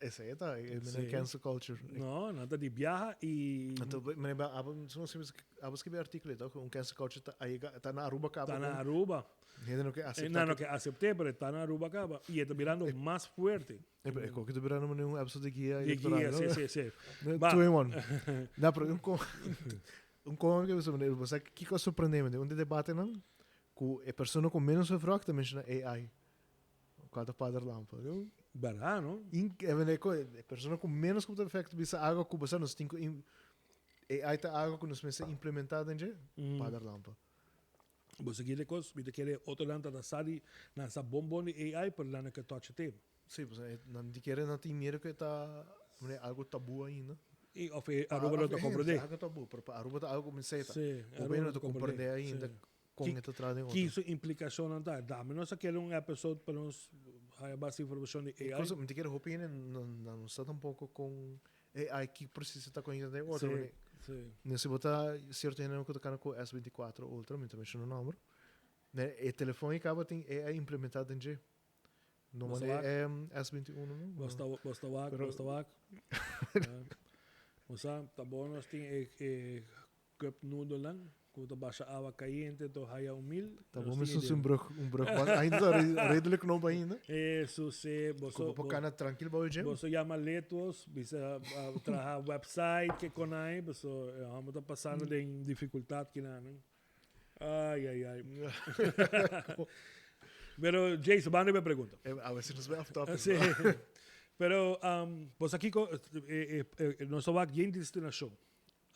Essa aí tá, é cancel culture. Não, nada de viaja e então, mas abas que ver artigo então, cancel culture tá na Aruba cabo. Tá na Aruba. Não que aceptei, pero está na Aruba acaba e está virando mais forte. É que está virando um episódio de guia eleitoral. Sim. 2 in 1. Dá para cômico que você que coisa surpreendente, um debate não, com a pessoa com menos vervracht também chama AI. Cada padre lampa, viu? Verdade, não? A pessoa com menos como efeito bisa água com você nos cinco AI tá água com nos meses implementada em padre lampa. Você quer coisa, você quer outro lanta da sali nessa bombom de AI para lá que touch tem. Sim, você não te quer não tem medo que tá algo tabu ainda. E Aruba não tá compreender. Algo tabu, para Aruba tá algo menseita. Sim, o bem não tá compreender ainda com esta trade. Que isso implicação não tá. Dá, mas nós queremos episódio para nós há bastante informação de AI. Coisa, me te quero hoping não está tampouco com AI que precisa estar com ainda de outro. Sim. Nesse botar certo ainda que tocar com S24 Ultra, me também chama o número. Né, e telefone acaba tem AI implementado em G. Não é S21 não. Basta wak. Moça, tá bom, nós tem cup noodle lang. Quando baixa água caliente, to haya 1000. Tá bom, mas isso um broco, ainda tá redelijk não ainda. Isso se você para tranquilo para o G. Você chama letos, bisa trabalhar website que conai, você vamos tá passando de dificuldade que não. Ai. Pero Jason, vamos a pergunta. A ver se nos vai off topic. Sí. Pero você aqui nós só vamos em destinação.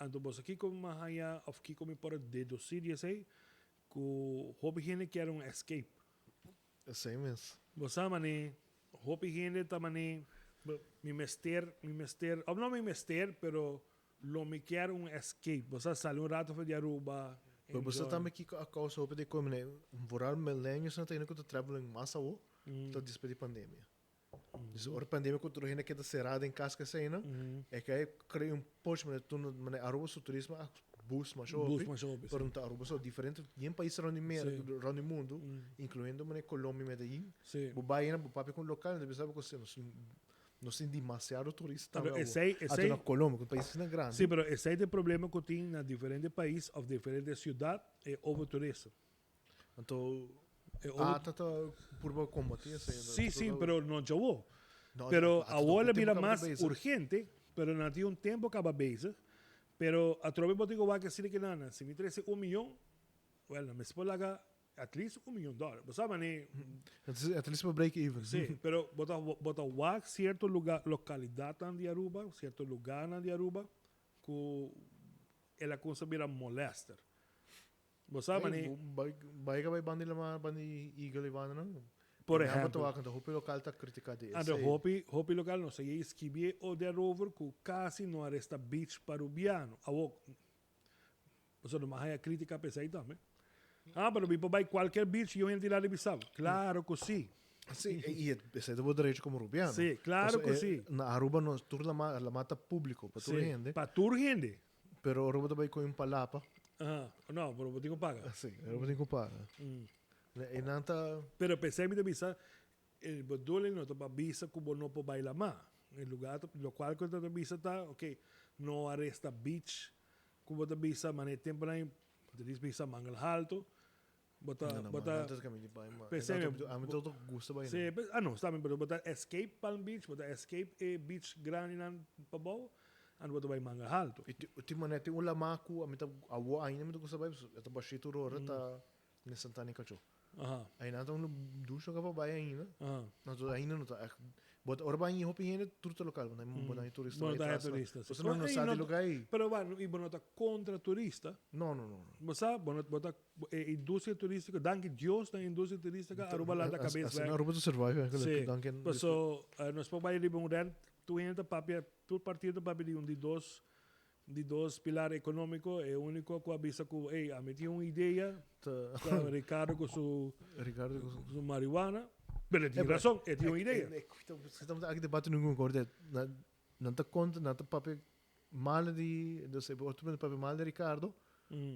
Então você aqui como mahaya of aqui como para deduzir isso aí, que o hobby gente quer escape. Sim mesmo. Você mane hobby gente também me mester, ou não me mester, pero lo me quer escape. Você sai rato para de Aruba. Mas você também aqui a causa hobby de como né, voral milênios não tem que tu trabalhar em massa ou tu despedir pandemia. Dus a pandemia que tu ainda queda cerrada em casca assim, não? É que aí cria push, mas tu não Aruba o turismo boost mais hobby. Por um Aruba só diferente, em países around the mundo, incluindo Colômbia, Medellín. O Bahia, o papo com local, deve saber que não tem demasiado turista. Até na Colômbia, um país não grande. Sim, mas esse é o problema que tem na diferentes países ou diferentes cidades é over turismo. Então tá por combater isso. Sim, pero não jogou. Pero agora vira mais urgente, pero não tem tempo que acaba base. Pero a través de botigo vai que se que nada, se me trazer 1 milhão, well, me se pode lagar at least $1 million. Você sabe, né? At least para break even. Sim, pero bota wak certo lugar, localidade de Aruba, certo lugar na de Aruba, que ela começa a virar molester. Você sabe, né? Vai que vai bandir lá, bandir eagle e bandir não. Por exemplo, a hopi local está criticado. A hopi local não sei esquive o de rover que quase não arresta beach peruviano. Você não vai crítica pesada também. Pero vai qualquer beach eu entro lá de Bissau. Claro que sim. Sim, e esse é do direito como rubiano. Sim, claro que sim. Na Aruba nós tudo la mata público para toda a gente, Para toda gente. pero Aruba também com um palapa. Não, pero eu tenho que pagar. Sim, Aruba tem que pagar. E nanta Pero pensei me bisa el bedoeling no para bisa kubo no po baila ma. El lugar lo cual que te bisa ta, okay, no arresta beach, kubo te bisa mane tempo na te dis bisa mangal alto. Bota antes que me pai, mas pensei a mim todo gosta bem. Sí, no, está bien, pero bota escape Palm Beach, bota escape beach grande nan pa bau, and bota bay mangal alto. E ti manete um lamaco, a mim tá a wo ainda me gosta bem, tá baixito rora tá nessa Santana Cacho. Aí nada um ducho que vai bem ainda. Não ainda não tá. Bota ora bem hopi ainda tudo local, não bota aí turista. Bota aí turista. Você não sabe lugar aí. Pero bueno, e bota contra turista. Não. Você bota indústria turística, danke Deus da indústria turística, Aruba lá da cabeça. Assim, Aruba do survive, sim. Danke. So, nós podemos ir bom rent, tu entra papel, tu partido papel de dois pilares econômicos, é o único que avisa que, ei, a meti uma ideia, Ricardo com sua marihuana, mas ele tem razão, ele tem uma ideia. Estamos aqui debatendo com corte, não te conta, não te papel mal de, não sei, outro papel mal de Ricardo,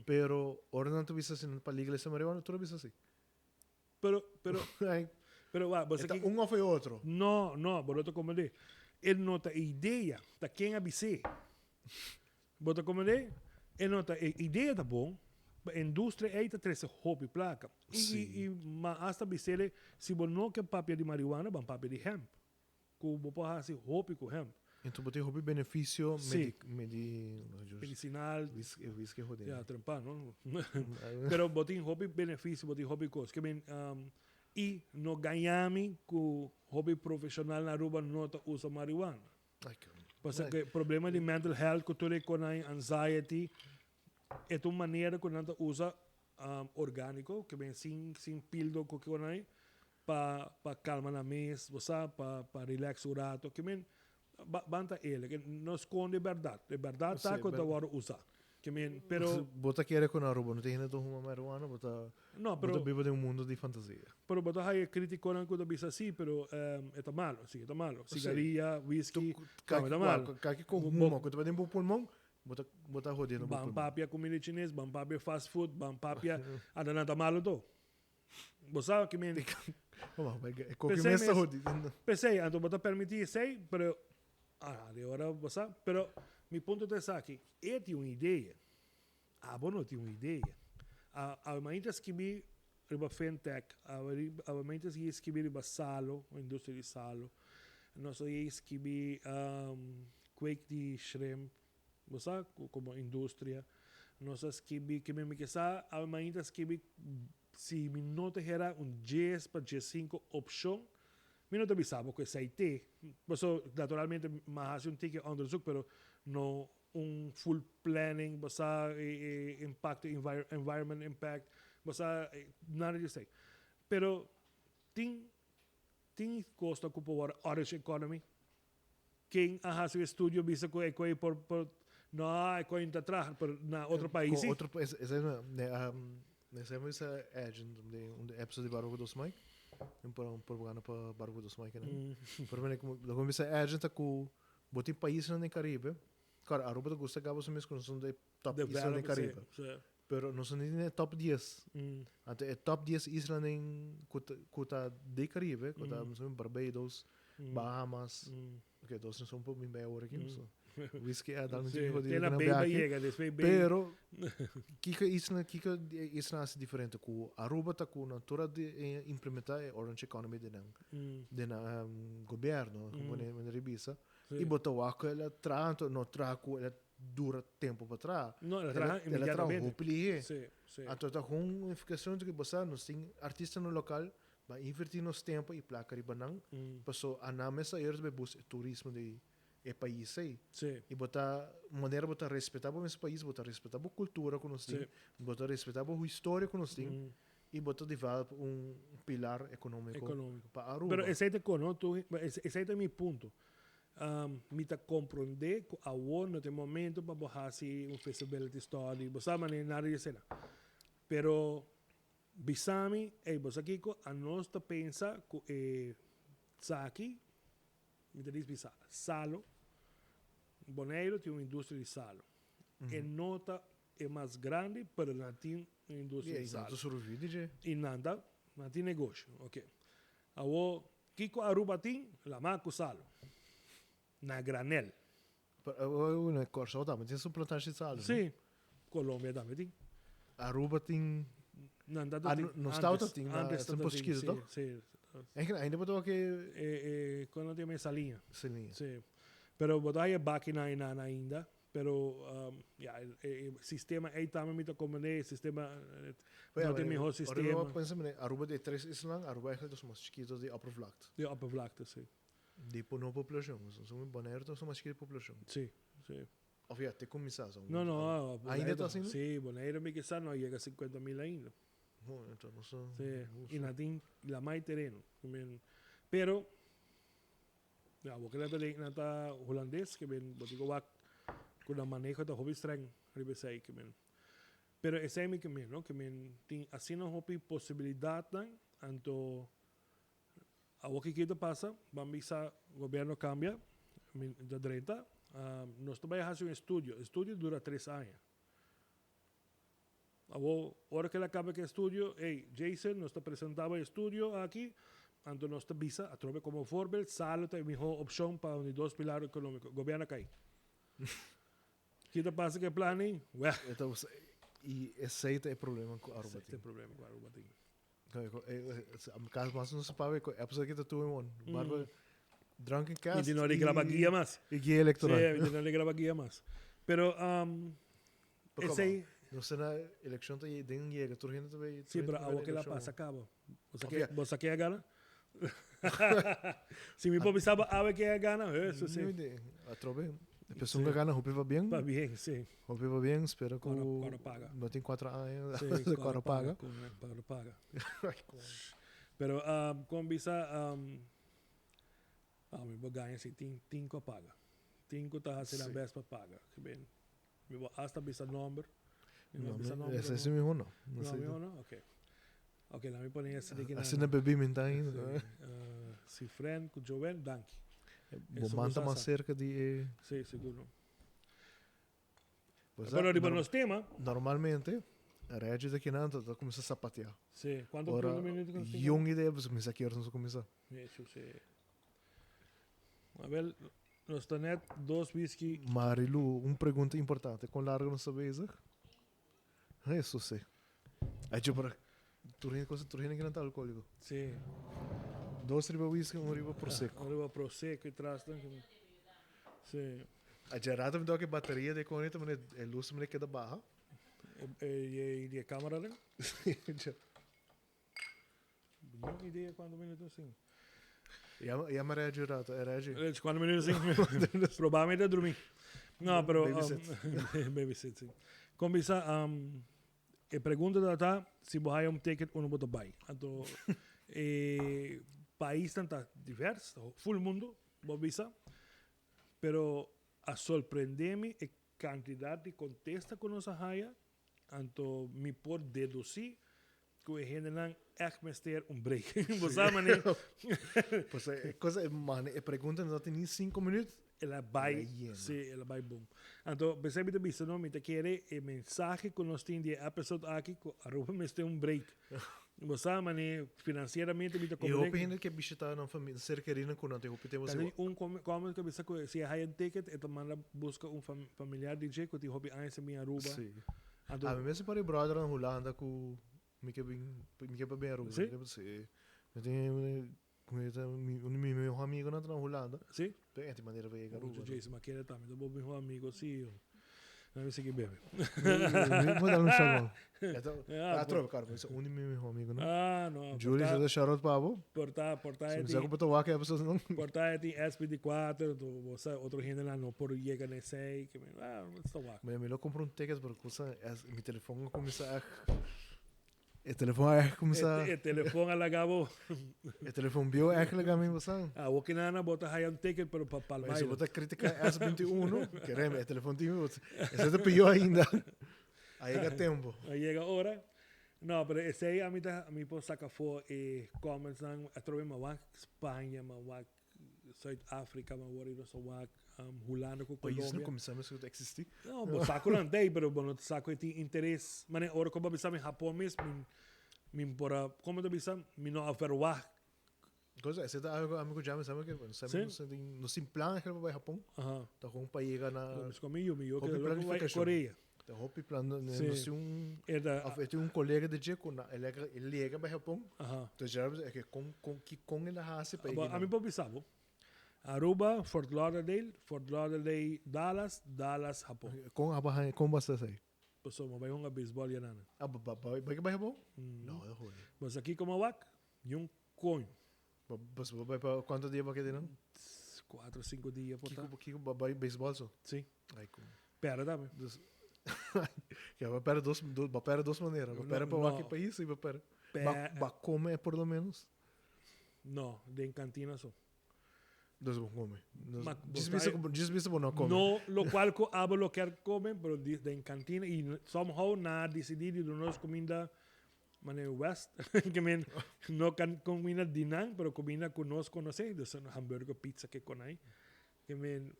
pero ora não te visa assim para a igreja marihuana, tu não visa assim. Pero va, você que um ou foi outro? Não, bota como ele. Ele não tem ideia, tá quem avisei. Bota como ele, ele não tem ideia tá bom. A indústria aí tá trazendo hobby placa. Mas hasta avisei se você não quer papel de marihuana, vamos papel de hemp. Que você pode fazer hobby com hemp. Então você tem hobby benefício medicinal, whisky rodendo. Já trampar, não? Pero você tem hobby benefício, você tem hobby coisa. Que bem e no ganhamos que o hobby profissional na Aruba não usa marihuana. Porque que problema de mental health que tu com anxiety é uma maneira que não usa orgânico, que vem sem pildo que não para calmar na mesa, para relaxar o rato, que vem banta ele, que não esconde verdade. A verdade está quando agora usar. Pero bota querer com a Aruba, não tem nada uma marihuana, bota vive de mundo de fantasia. Pero bota aí criticando quando bisa assim, pero é malo, sim, é malo. Cigarrilha, whisky, é malo. Caqui com pulmão, quando vai pro pulmão, bota rodendo. Bam papia comida chinês, bam papia fast food, bam papia, ada nada malo to. Você sabe que men é qualquer mesa rodendo. Pensei, então bota permitir sei, pero agora você, pero mi ponto é aqui, ele tem uma ideia. Bom não tem uma ideia. A maneira que me riba fintech, a maneira que me riba salo, a indústria de salo, nós que me quake de shrimp, você como indústria, nós que me que a maneira que me se me não terá 10 para 5 opção, me não te avisava que esse IT, naturalmente mais ticket onderzoek, pero no full planning, basta impact, environment impact, basta nada disso aí. Pero tem costa que por orange economy, quem a seu estúdio visa que é por não é que ainda atrás por na outro país. Outro país, essa é essa agent de episódio de Barulho dos Mike, um programa para Barulho dos Mike, né? Por mim como essa agent que botem países no Caribe. Claro, a Aruba gosta de você mesmo não de top isla no Caribe. Pero não são nem top 10. Até top 10 isla nem cuta de Caribe, cuta Barbados, Bahamas. Ok, dois não são um pouco bem agora aqui, whisky é dar muito de na bem pero que isla é diferente com Aruba tá com natura de implementar orange economy de governo, como na revista. E botou aquela tranto, não trago, ela dura tempo para trás. Não, ela traz roupa. Então tá com uma informação de que você não tem artista no local, vai invertir nos tempo e placa de banang, passou a na mesa eles bebus turismo de país aí. E botar maneira botar respeitar o nosso país, botar respeitar a cultura que nós temos, botar respeitar a história que nós temos. E botar develop pilar econômico. Para Aruba. Pero esse é meu ponto. Me tá compreender que a no tem momento para fazer feasibility study, você sabe nada disso lá. Pero Bisami, vos aqui, a nós pensa que saki, me diz bisa, salo, Bonaire tem uma indústria de salo. E nota é mais grande, para não tem uma indústria de salo. E nada, não tem negócio, ok. Awo, Kiko Aruba tem, la maco salo. Na granel. Não é Corsa, mas tem suplantagem de salo. Sim, Colômbia também tem. Aruba tem... Nada no estado tem, antes tem pesquisa, não? Sim. Ainda botou que... Quando tem essa linha. Sim. Sim. Pero botar aí máquina ainda. Pero o sistema aí também muito comum, sistema não tem melhor sistema. Eu penso, Aruba de 3 islas, Aruba é mais chiquito de oppervlakte. De oppervlakte, sim. De não população, são Bonaire são mais chiquito de população. Sim. Of ja, tem comissário. Não. Ainda está assim? Sim, Bonaire me que não chega a 50 mil ainda. Bom, então não sou... Sim, e não tem lá mais terreno. Pero, porque não está holandês, que bem, botigo wak, com o manejo da hobby streng, ribe sei que men. Pero esse é que men, no, que men tem assim não hobby possibilidade, anto a o que passa, vamos o governo cambia da direita, nós também fazemos um estúdio dura 3 anos. A hora que ele acaba que estúdio, Jason, nós apresentava o estúdio aqui, anto nós visa, a trove como voorbeeld, salo tem melhor opção para os 2 pilares econômicos, governo cai. Que passa que planning? Então, e esse aí é o problema com a Aruba. Esse é o problema com a Aruba. Caso mais não se pode ver, é a pessoa que está tudo em barba, drunk em casa. E não lhe grava guia mais. E guia eleitoral. Sim, não lhe grava guia mais. Pero, esse aí... Não sei na eleição, tem guia, que turma também... Sim, pero a que lá passa, acaba. Você quer ganhar? Se me pensava, a que é ganhar, isso sim. A trove... A pessoa que ganha, roupa bem. Va bem, sim. Roupa bem, espera que... Quando paga. Não tem 4 anos, sim, quando paga. Quando paga. Pero, como bisa, me vou ganhar se tem 5 paga. 5 tá a ser a besta paga. Que bem. Me vou hasta bisa número. Esse é mesmo não. Não, ok. Ok, lá me põe essa daqui. Assim na bebê mental ainda. Se friend com Joven, danke. Bom, manta mais cerca de... Sim, seguro. Agora, arriba nos tema. Normalmente, a rede daqui não está começando a sapatear. Sim, quando ora, young ideia, você começa aqui, não começa. Isso, sim. A ver, nós temos 2 whisky. Marilu, uma pergunta importante. Com larga não sabe isso? Isso sim. É tipo para... Turina que não está alcoólico. Sim. 2 riba whisky, 1 riba prosecco. 1 riba prosecco e traz sim. A gerada me dá que bateria de conecta, mas é luz me queda barra. E a câmera, né? Não ideia quantos minutos assim. E a maré gerada, é regi. Quantos minutos assim? Provavelmente é dormir. Não, pero babysit, sim. Como isso, a pergunta da se você um ticket ou não botar vai. Então, país está diverso, full mundo, bobisa, pero a sorprender-me a quantidade de contesta que nós haya, então me pode deduzir que o gente não é break. Você sabe, né? Pois é, coisa, mano, a pergunta não tem nem 5 minutos. Ela vai, sim, ela vai bom. Então, percebe de vista, não? Me te quer a mensagem que nós temos de episódio aqui, arroba me tem break. Você sabe, né? Financeiramente, me te comunica. E eu penso que a bicha está na família, ser querida com não tem roupa, temos como que bisa que se há um ticket, então manda busca familiar de jeito que tem roupa antes minha Aruba. Sim. A mim mesmo para brother na Holanda com me que bem Aruba. Sim. Eu tenho meu amigo na Holanda. Sim. Tem de maneira vai Aruba. Eu disse, mas quer também, do meu amigo sim. Não sei que bebe. Vou dar um chamão. Então, trova, cara, mas meu amigo, não? Não. Júlio, você deixa outro pavo? Portar Se você botar o aqui, a pessoa não. Portar tem SP4, você outro gente lá não por chega nem sei, que não está lá. Mas melhor comprar um ticket porque você meu telefone começa a o telefone começa o telefone alagavo. O telefone bio é que legal você. O que nada bota aí um ticket para palmar. Mas se botar crítica S21, queremos o telefone tem outro. Esse é pior ainda. Aí chega tempo. Aí chega a hora. No, pero esse aí a mim pode sacar for comments nang atrobe mawak Espanha, mawak South Africa, mawari no sa wak Holanda ko País não Colombia. começamos a existir. Não, bo saco lang day, pero bo no saco iti interesse. Mane ora ko ba bisa mi Japón mes min pora como to bisa mi no aferwa. Coisa, esse tá algo amigo já me sabe que não sabe no sim plan que vai Japão. Aha. Tá com um país na Mas comigo que Hobby logo vai planification. Coreia. tá hopi plan no Sim. se um Era afeto um colega de Jeco na ele é para Japão. aha. Então já é que com ele hase para A mim po bisa bo. Aruba, Fort Lauderdale, Dallas, Japón. com a barra com bastante aí. Paso mo ba yung baseball yan ana. Ah, vai para Japão? Não, é ruim. Mas aqui como wak, yung coin. Mas vai para quanto dia vai querer não? 4 ou 5 dias po ta. Que vai beisebol só. Sim. Ai como. Pera dame. Que vai para duas maneiras. Vai para No. aqui país e vai para Pe- vai comer por lo menos. No, de cantina so. Dos bom come. Mas Desvisa bom não come. No, lo cual ko abo lo quer comer, pero de en cantina y somehow na decidido de nos comida mane west, que men no can comida dinang, pero comida que nos conoce, de son hamburger, pizza que con ahí. Que men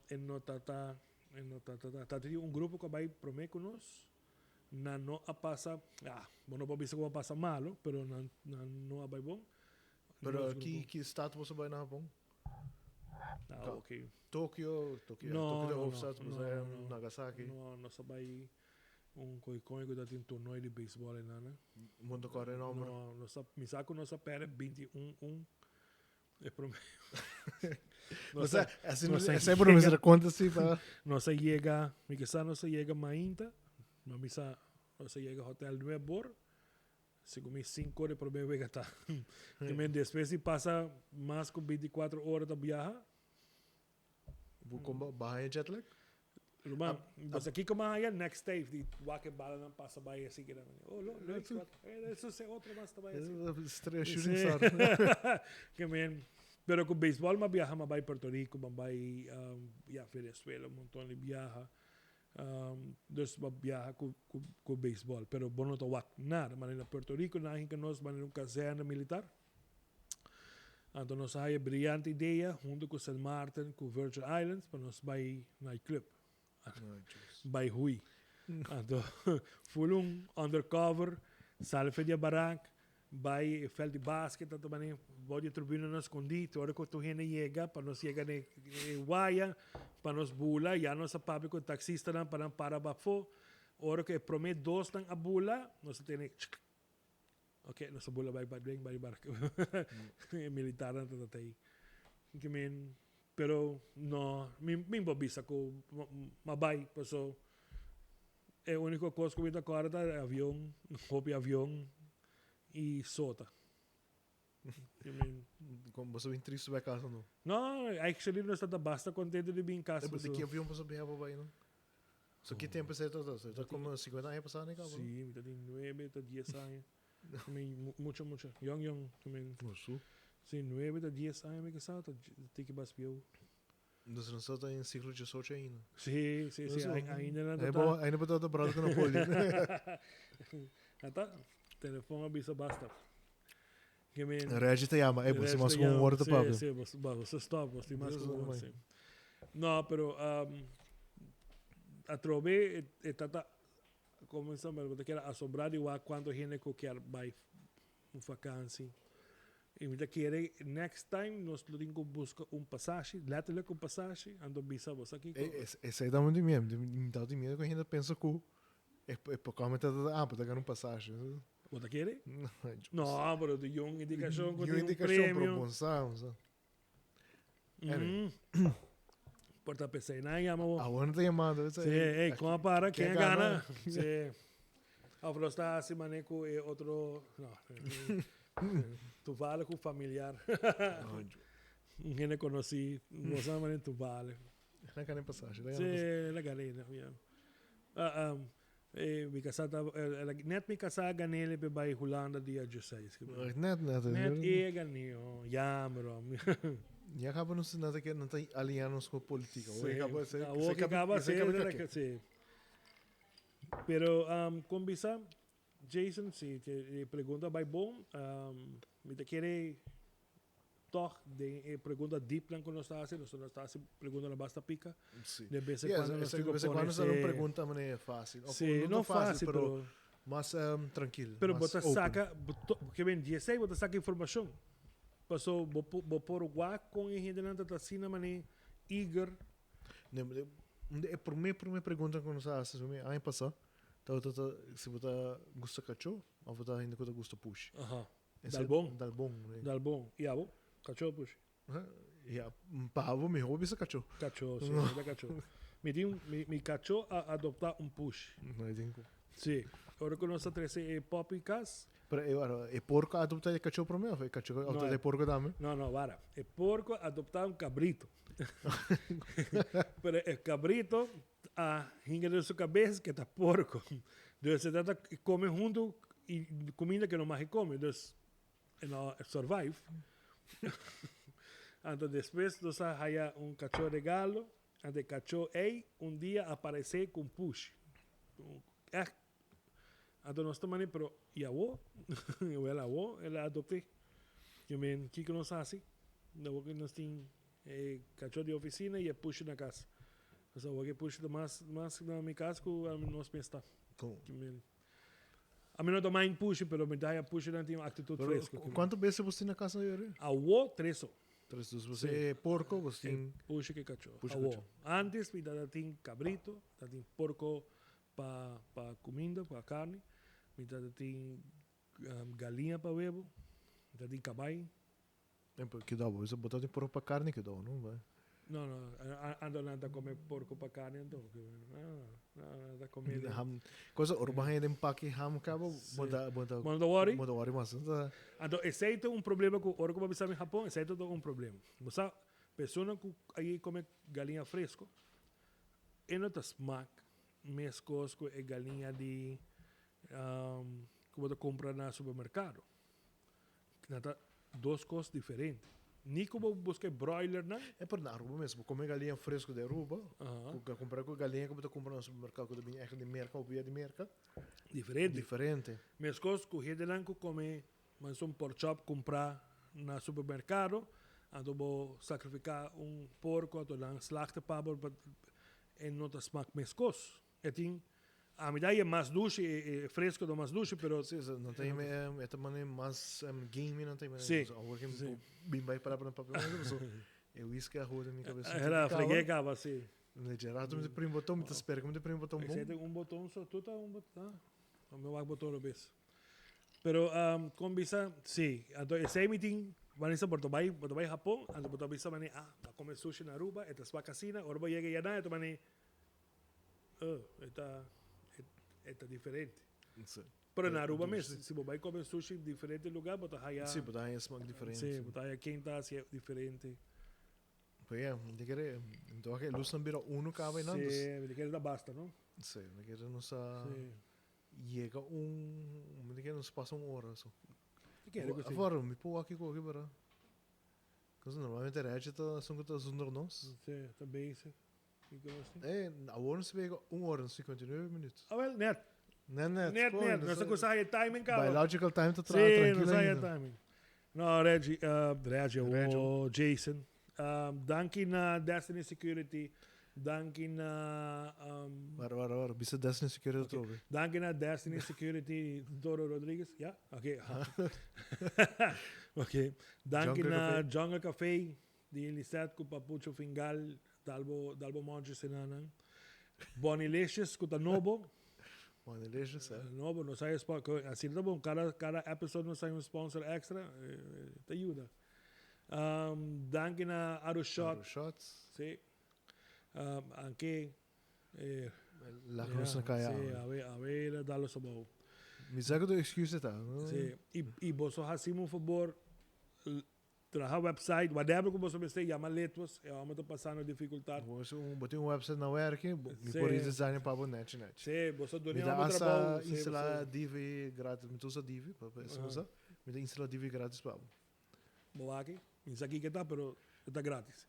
en no tata un grupo que vai prome con nos na no a pasa, bueno pa bisa como pasa malo, pero no abai bom. Pero Nos aqui grupo. que estado você vai na Japão? Okay. Tóquio, No, Tóquio no, hoofdstad, no, mas é no. Nagasaki. No sabay kung que dati um torneio de beisebol na né? Mundo corre não, mano. No sa misako no sa pere 21 é promedio. Mas é assim, no sei é por me dar conta assim para No se llega, mi quizá no se llega mainta, no misa no se llega hotel Nueva Bor. Se comi 5 horas para beber gastar. Que men después se passa mais com 24 horas da viaja. vou com barra jet lag. Luma, mas aqui como aí next day di wake bala não passa by assim que oh lo isso é outro mais também assim. Estreia shooting star. Que men, pero com beisebol ma viaja ma vai Puerto Rico, ma vai Venezuela, um montão de viaja. Dus ma viaja com beisebol, pero bono to wak nada, mas na Puerto Rico na que nós van um caserna militar. Então nós aí brilhante ideia junto com St. Martin, com Virgin Islands, para nós vai nightclub. Bij Hui. Então, full undercover, salve de barak, bij veld de basket, dat man vou de tribuna nos escondido, hora que tu gente chega, para nós chegar de guaya, para nós bula, já nossa papi com taxista não para bafo, hora que promete dois tang a bula, nós tem ok, nossa bula vai barco, militar não tá aí. Que men pero no min bisa ko mabay so é o único coisa que me dá corda é avião hobby avião e sota Como você vem triste vai casa não. no actually não está basta contente de vir em casa É porque avião você bem vai não. Só que tempo você tá como 50 anos passado né, cara? sim tá de 9 tá 10 anos mucho young Nossa. sim 9 tá 10 anos me casado tem que baspiou. Nós não estamos em ciclo de sorte ainda. Sim, ainda não É bom, ainda para dar brado que não pode. Tá, telefone avisa basta. Que men Regi te chama, você mais com uma hora de papo. Sim, você stop, você mais com uma hora. Não, pero a trove tata começa a me quer assombrar de quando gente que quer vai vacância. E me quer next time nós temos que buscar passagem, letterlijk passagem, ando bisa você aqui. Esse aí dá muito medo, dá muito medo que a gente pensa que é para comentar para ganhar passagem. Você quer? Não, pero de uma indicação que uma tem indicação prêmio. promoção. Porta PC, não é amor. A hora da chamada, Sim, ei, como para quem gana? Sim. A está assim maneco e outro, não. Tu vale com familiar. Ninguém conheci, não sabe nem tu vale. Não quer nem passagem. Sim, na galera. Mi casada, net mi casada ganele pe by Holanda dia 16. Net. Net e ganeo, jammer. E acaba não se nada que não tem alianos com política. Acaba ser, sim. Pero com bisa Jason, si te pregunta by bom, me te quiere toch de pregunta deep plan que nos está haciendo, nos está haciendo pregunta la basta pica. Sí. De vez en Yeah, cuando nos de digo vez en cuando ponerse- sale una pregunta maneira fácil. Of, Sí, não no fácil, fácil, pero pero más tranquilo. pero más bota open. saca, que bem, dia sei, bota saca informação. Passou, vou pôr o guá com a gente na tacina, mané, eager. Por mim pergunta quando você hace, me aí passa. Se você gosta cachorro, ou você ainda gosta push. Aham. Esse Dal bom. Dal bom, né? Dal bom. E abo, cachorro, puxa. Ja, pavo me hobby sa cachorro. Cachorro, sim, da cachorro. Me cachorro a adoptar um push. Não digo. Sim. Agora que nós trece é pop e cas. Pero é porco adoptar de cachorro para mim, ou é cachorro adoptar de porco também? Não, vara. É porco adoptar um cabrito. Pero é cabrito a hinga de sua cabeça que tá porco. Então você trata e come junto e comida que não mais come. Então, não survive. Então depois nós haya um cachorro de galo, ante cachorro ei dia aparecer com push. Então nós estamos ali, pero e a avó, ela adoptei. Eu me que nós assim, não que nós tem cachorro de oficina e push na casa. Então o que push mais na minha casa que nós pensamos. A mim não tô mais push, pero me dá push não tem uma atitude fresca. Quanto vezes você na casa Yuri? A avó 3 horas. Três dos você é porco, você tem Puxa que cachorro. Puxa Avó. cachorro. Antes me dava tem cabrito, tem porco para comida, para carne, me dava tem galinha para huevo, me tem caballo. que dá, você botar de porco para carne que dá, não vai. Não, ando nada comer porco para carne, então. Nada comer. Coisa urbana é de empaque ham cabo, bota Mano, don't worry. mas Então, esse aí tem problema com o orco para pisar em Japão, esse aí tem problema. Você, pessoa que aí come galinha fresco, e não tá smack, mescosco é galinha de que você compra no supermercado. Nada, duas coisas diferentes. Nem como buscar broiler, não? é para na Aruba mesmo, comer galinha fresco de Aruba, comprar com galinha que você compra no supermercado, que é de merca ou via de merca, diferente. Minhas coisas que o rei de lanco come, mas um pork chop comprar no supermercado, então vou sacrificar porco, então lá slachta pabo, e não tá smack minhas coisas. E tem a medida é mais doce, é fresco do mais doce, pero Sim, não tem é também mais game, não tem mais. Sim. Bem vai para papel, mas eu isca a roda minha cabeça. era freguega assim. Gerato me primo botão, me espera que me primo botão bom. Esse tem botão só, tu tá botão. O meu botão no vez. Pero com visa, sim. Então esse aí me tem Vanessa Portobai Japão, então Portobai visa mane para comer sushi na Aruba, esta sua casina, agora vai chegar já então mane está diferente. Sim. Pero na Aruba mesmo, se você vai comer sushi em diferente lugar, bota aí. Sim, botar aí smack diferente. Sim, bota aí quinta se é diferente. Pois é, me querer, então aquele luz não vira um cabo e nada. Sim, me quer dar basta, não? Sim, me querer não sa Sim. chega me querer não se passa hora só. Que quer que Agora me pôr aqui com aqui para. Coisa normalmente é que tá são que tá zonder nós. Sim, também sim. É, agora se pega 1 hora e 59 minutos. Ah, well, net. Net, Nós temos que timing, cara. Biological time tá Sim, tranquilo nós aí ainda. timing. Não, Reggie, o Jason. Danke na Destiny Security. Danke na... Ora, bisa Destiny Security okay. Danke na Destiny Security, Doro Rodriguez. Ja? Oké. Oké. Danke na Jungle Café. Die Lisette com Papucho Fingal. Dalbo Monte Senanan. Bonilicious com a Nobo. Bonilicious, é. Nobo, não sai sponsor. Assim, tá bom. Cada episódio não sai sponsor extra. Te ajuda. Danke na Arushot. Shots. Sim. Anche La cross na kaya. Sim, a ver, dá-lo só bom. Me sabe do excuse tá. Sim. E você fazemos um favor, trabalhar website, whatever que você precisa, chama letras, eu amo passando dificuldade. Você botei website na work, me por isso design para net. Sim, você me dá um trabalho. Instalar Divi grátis, me usa Divi, para essa me dá instalar Divi grátis para. Boa aqui, isso aqui que tá, pero está grátis.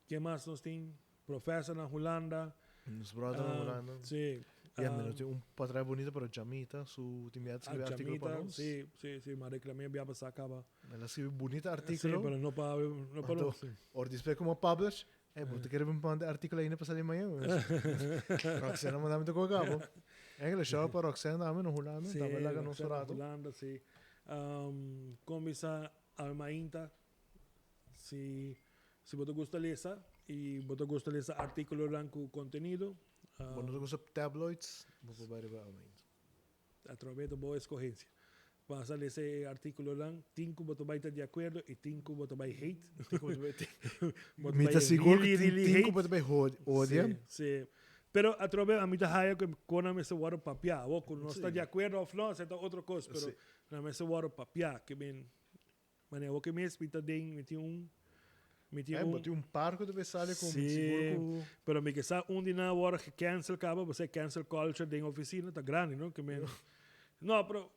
Que mais nós tem? Professor na Holanda. Nos brother na Holanda. Sim. Ja, men het is een patrão bonito para Jamita, su timidez escreve artículo para nós. Sí, maar reclamé bien para sacar. Ela escreve bonito Sí, artículo. pero no para Então, sí. or después como publish, você quer um pão de artículo aí para sair amanhã. Roxana mandava muito com cabo. Eigenlijk show para Roxana dame no Holanda, Sí, tava lá no Roxana Sorato. Holanda, sí. Comienza Almainta. Si você gusta lesa y você gusta lesa artículo com contenido, Quando eu gosto tabloids, vou para o aumento. através de boa escorrência. Vas a ler ese artículo lá, 5 você vai estar de acordo e 5 você vai hate. Mita seguro que tinko para bem odia. Sí. Pero a través a mí haya que con ese water papia, o con no está de acuerdo o no, es otra cosa, pero na ese water papia que ben mané o que mes pita den meti um parco de Versalhes com seguro. Pero me que sa dina water que cancel caba, você cancel culture den oficina tá grande, não? Que men. No, pero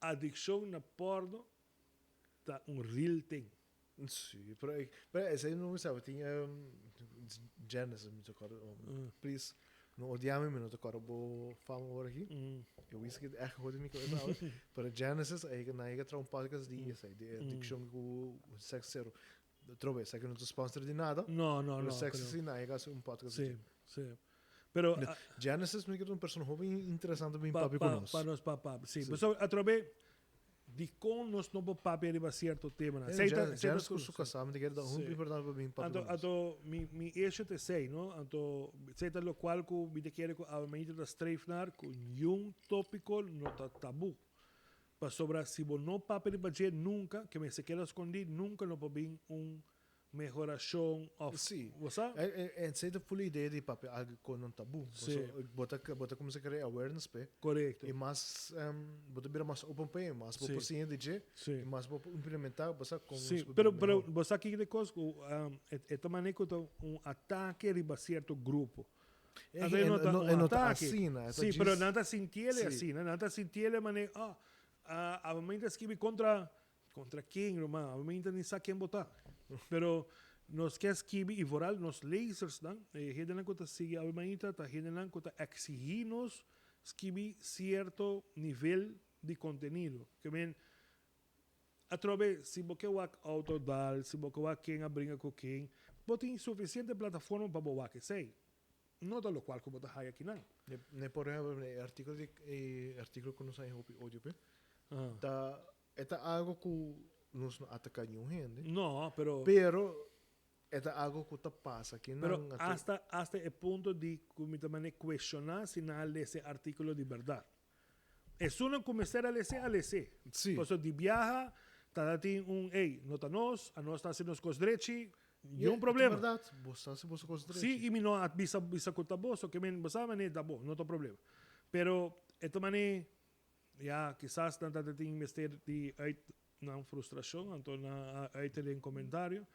adicção na porno tá real thing. Sim, pero esse aí não sabe, tinha Genesis, me tocou, please, não odiame, me não tocou, bo fama agora aqui. Eu disse que é que hoje me conhece, pero Genesis, aí que na aí que um podcast de esse, de addiction com sexo zero. Trove, sei que não tô sponsor de nada. No. Sexo sim, na aí que um podcast. Sí. Pero Genesis me quer uma pessoa bem interessante bem papi conosco. Para nós papá, sim. Mas a través de com nós não papi arriba certo tema, né? Genesis com su casamento que era muito importante para mim papi. Então mi eixo te sei, não? Então sei lo qual que me te quer a mente da streifnar com um tópico no tabu. Para sobre se você não papi arriba nunca, que me se queda escondido, nunca não pode vir mejoração of sim, você sei da full ideia de papel algo com um tabu, bota como se cria awareness pe, correto, e mais bota bira mais open pe, mais para por de e mais para implementar, você com pero você aqui de coisa é também que ataque riba certo grupo. Não tá assim, né? Sim, pero não tá sentindo assim, não tá sentindo mané a mente esquive contra quem, irmão, a mente nem sabe quem botar. Pero nos que esquive e voral nos lasers dan gente não conta sigue a manita tá gente não conta exigirnos esquive certo nível de conteúdo que men através se você vai autodal se você vai quem abringa com quem você tem suficiente plataforma para boa que sei não da lo qual como tá aqui não né por exemplo artigo que nós aí hoje pe tá é algo que nos ataca gente. No, pero es algo que te pasa. Que pero no, hasta el punto de cuestionar si nada de ese artículo de verdad. Es uno comenzar a leer. Sí. Por eso de viaja, está dando no está a nós está haciendo cosas derechi, y un problema. Es verdad, vos estás haciendo cosas derechi. Sí, y mi no avisa contra vos, que me vas a venir da vos, no hay problema. Pero, esta manera, ya, quizás, tanta te investir de não frustração, então aí tem comentário,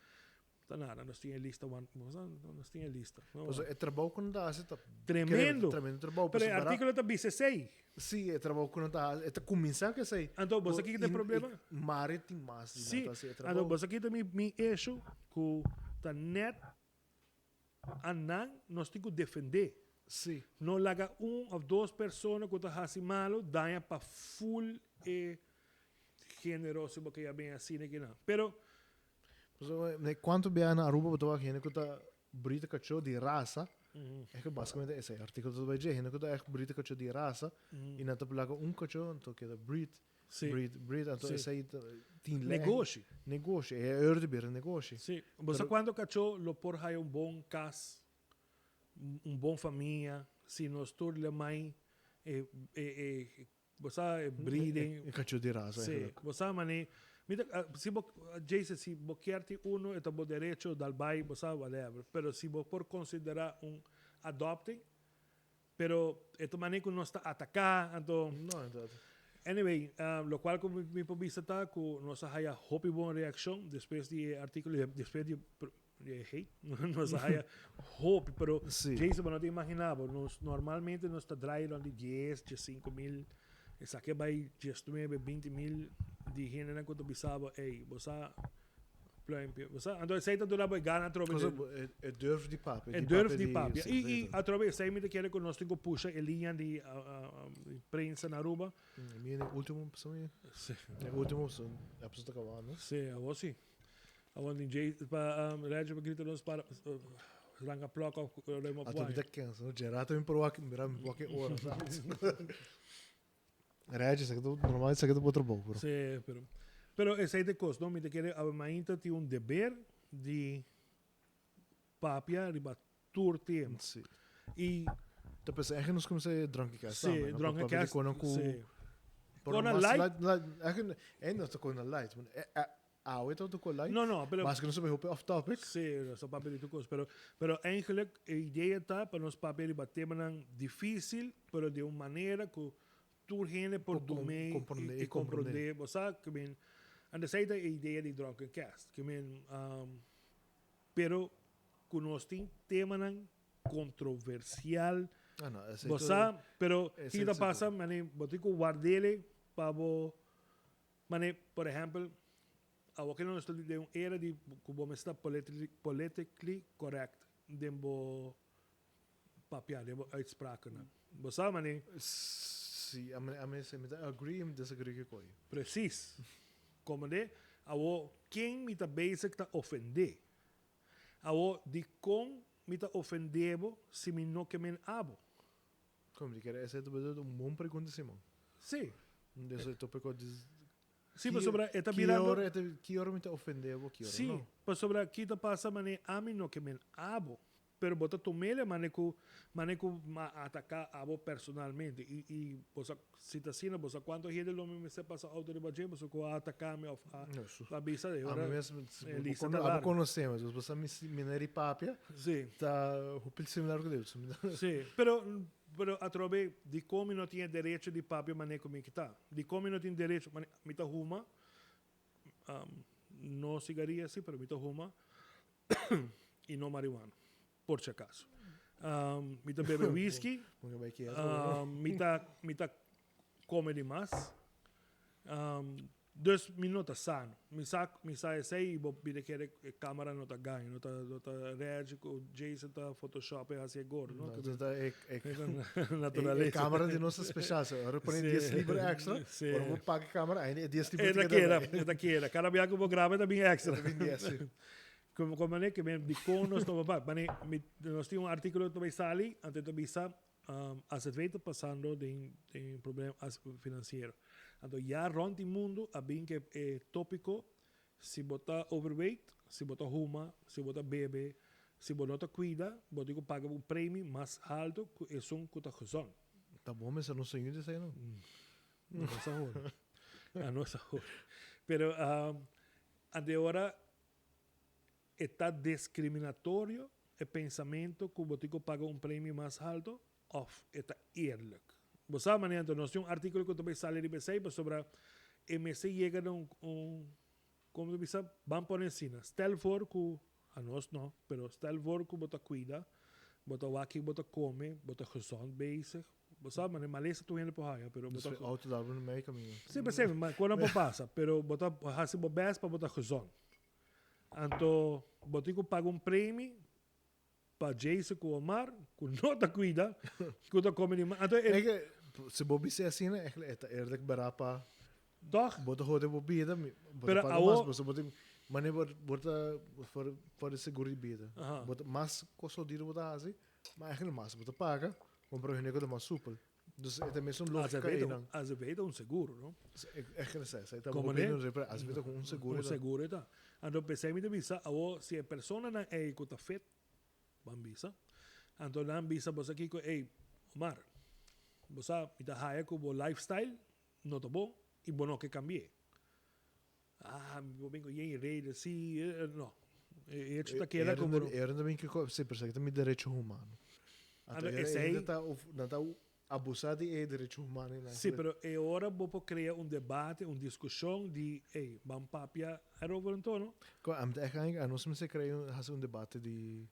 tá nada, nós tinha lista, nós tinha lista. Pues é trabalho que não dá, tá tremendo trabalho. Pero o artigo está bem sei. Sim, é trabalho que não dá, é começar que sei. Então você aqui tem problema? Marketing mais, sim. Então você aqui tem me eixo que tá net, anan nós temos que defender. Sim. Não laga ou duas pessoas que tá fazendo malo, danha para full generoso porque ya bem assim que não. Pero quanto bem na Aruba botou gente que tá brita cachorro de raça, é que basicamente esse artigo do vai dizer, gente que tá brita cachorro de raça e não tá plaga cachorro, então que da breed, então esse aí tem negócio, é hora de negócio. Sim, você quando cachorro lo por hai bom cas, bom família, se nós todos le mãe você breeding cachorro de raça sim você mané se Jason se boquearte uno é teu direito dal bai você whatever pero se você por considerar adopting pero é tu mané que não está atacar então não anyway lo qual como me pode estar com nossa haya hope boa reação depois de artigo depois de hate nossa haya hope pero Jason não te imaginava normalmente nós está draindo de 10 de 5 mil essa aqui vai 19, 20 mil de gente que tu pensava, ei, você pluimpje. Então, sei que tu lá vai ganhar Cosa, durf di papi. e Di durf papi di papia. sì, E através sei me te quer que nós tenho puxa a linha de prensa na Aruba. Mie ne ultimo persone. Sim. Ne ultimo son. É pessoa que acabou, né? Sim, a você. A onde Jay para Régio grita nos para ranga placa rema A tua vida cansa, no gerato mi provo a mirar qualche ora, sabe? Regis, é que tu normal isso aqui tu outro bom, bro. Sim, pero esse aí de coisa, não me te quer a mainta tem dever de papia riba turte. Sì. E Então, pensa, é que nós começamos a drank cast. sim, dronga que sim. Con Con light? É não tô com light, mas é tô com light. No, pero Mas que não sabe off topic. sim, essa papel de coisa, pero eigenlijk a ideia tá para nos papel riba tema difícil, pero de uma maneira que tu gente por dormir e compreender, você que men anda sei da ideia de drunken cast, que men pero que nós tem tema controversial. Ah, não, esse Você, pero esse que é passa, mane, botico guardele para bo, mane, por exemplo, a o que não estou de uma era de como está politically correct, de bo papia, de bo uitspraken. Você, mane, Sì, a me se mi agree e disagree com ele. precies, como de, a o quem me tá basic tá ofender, a o de com me tá ofendebo se me não que men abo. Como de que essa é uma boa pergunta, Simão. Sim. Desse tópico de Sim, mas sobre eta que mirando. hora que hora me tá ofendendo, que hora Sim, não? mas sobre aqui tá passa mane a mim no que men abo, pero bota tomele mane ku atacar abo personalmente e você se tá sendo você quanto gente lo me se passa auto de bajem você ko atacar me a bisa de A hora. mim mesmo, lista quando da larga. conhecemos, você me neri papia, Sim, tá o pil similar com Deus. sim, pero a trove de como não tinha direito de papel mane como que tá. De como não tinha direito mane me tá ruma não cigaria sim, pero me tá ruma e não marihuana. Por si acaso. Me tá bebe whisky, Porque vai que é. me tá come demais. Dus me não tá sano. Me sai sei, vou vir aqui a câmera não tá ganho, não tá reg, o Jason tá Photoshop é assim agora, não? É Naturaleza. câmera de nossa especial. Agora põe 10 libras extra. Agora vou pagar a câmera, ainda é 10 É libras. daquela. Cada vez que eu vou gravar também é extra. Yes. Como é que de conos não vai, nós temos artículo que vai sair, antes de bisa as eventos passando de problema financeiro. Então já rond o mundo a bem que é tópico se botar overweight, se botar ruma, se botar bebe, se botar cuida, botar paga um prêmio mais alto que é som que tá gezond. Tá bom, mas eu não sei onde sai não. Não é essa hora. Não é essa hora. Pero agora está discriminatório o pensamento que o botico paga um prêmio mais alto ou está eerlijk. Você sabe, maneira, então, nós temos um artigo que também sale de BC sobre a MC chega a como você sabe, vamos por ensina. Stel for que, a nós não, pero stel for que bota cuida, bota waki, bota come, bota gezond bezig. Você sabe, maneira, maleza tu ainda por aí, pero Dus bota... auto daar no meio caminho. Sim, percebe, mas quando não passa, pero bota, hasi bo best para botar gezond. Então, botico paga um prêmio para Jason com o Omar, que não te cuida, que não come demais. Então, É que se Bobby se assim, é que é eerlijk berapa. toch? Bota roda bebida, Pero bota paga awo- mais, você bota mane bota for seguro bebida. Aha. Bota mais costo de bota assim, mas é que mais bota paga, compra o negócio mais súper. Dus é também são loucos que aí não. Azevedo um seguro, não? É que não sei, sai tá Como bom, né? não sei, às vezes com um seguro. Um seguro, tá? Então, pensei me visa, se a pessoa não é que está feita, vamos visa. Então, não visa, você aqui, ei, Omar, você me dá raia com o lifestyle, não tá bom, e bom não que cambie. Eu venho em rede, assim, não. Isso tá querendo como... Era também que sempre sei também direito humano. Ano, Era esse aí- ainda tá abusar de direito humano, né? Sim, pero é hora vou criar um debate, uma discussão de, ei, vamos papia, era over então, Am te echt eigenlijk, nós se criar um debate de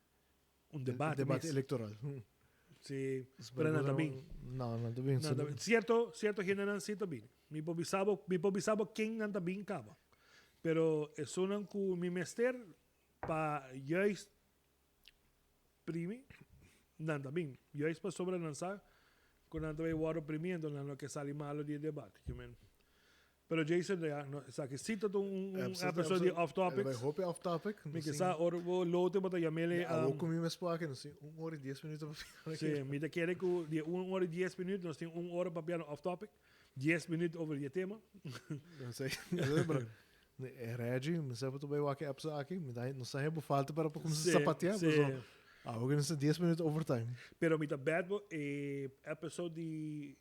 debate debate mesmo. eleitoral. Sim, pero nada bem. Não bem. Certo gente não cita bem. Me pobisabo quem anda bem cava. Pero es un que mi mester pa juist primi nanda bem. Juist pa sobre lançar quando anda vai water primiendo não que sale malo de debate, que men. Pero Jason ja, no, sa que cita episode off topic. Wij hopen off topic. Mi que sa or wo lote bota jamele Ook kom je met spraken, dan zie 1 uur 10 minuten. sí, mi te quiere que de 1 hora y 10 minutos, nos tiene 1 hora para piano off topic, 10 minutos over je tema. Dan zeg ik, Regi, me sabe tu bem o que episode aqui, me dá, não sabe falta para começar a sapatear, mas we're going to 10 minutes overtime. Pero mi te bad episode de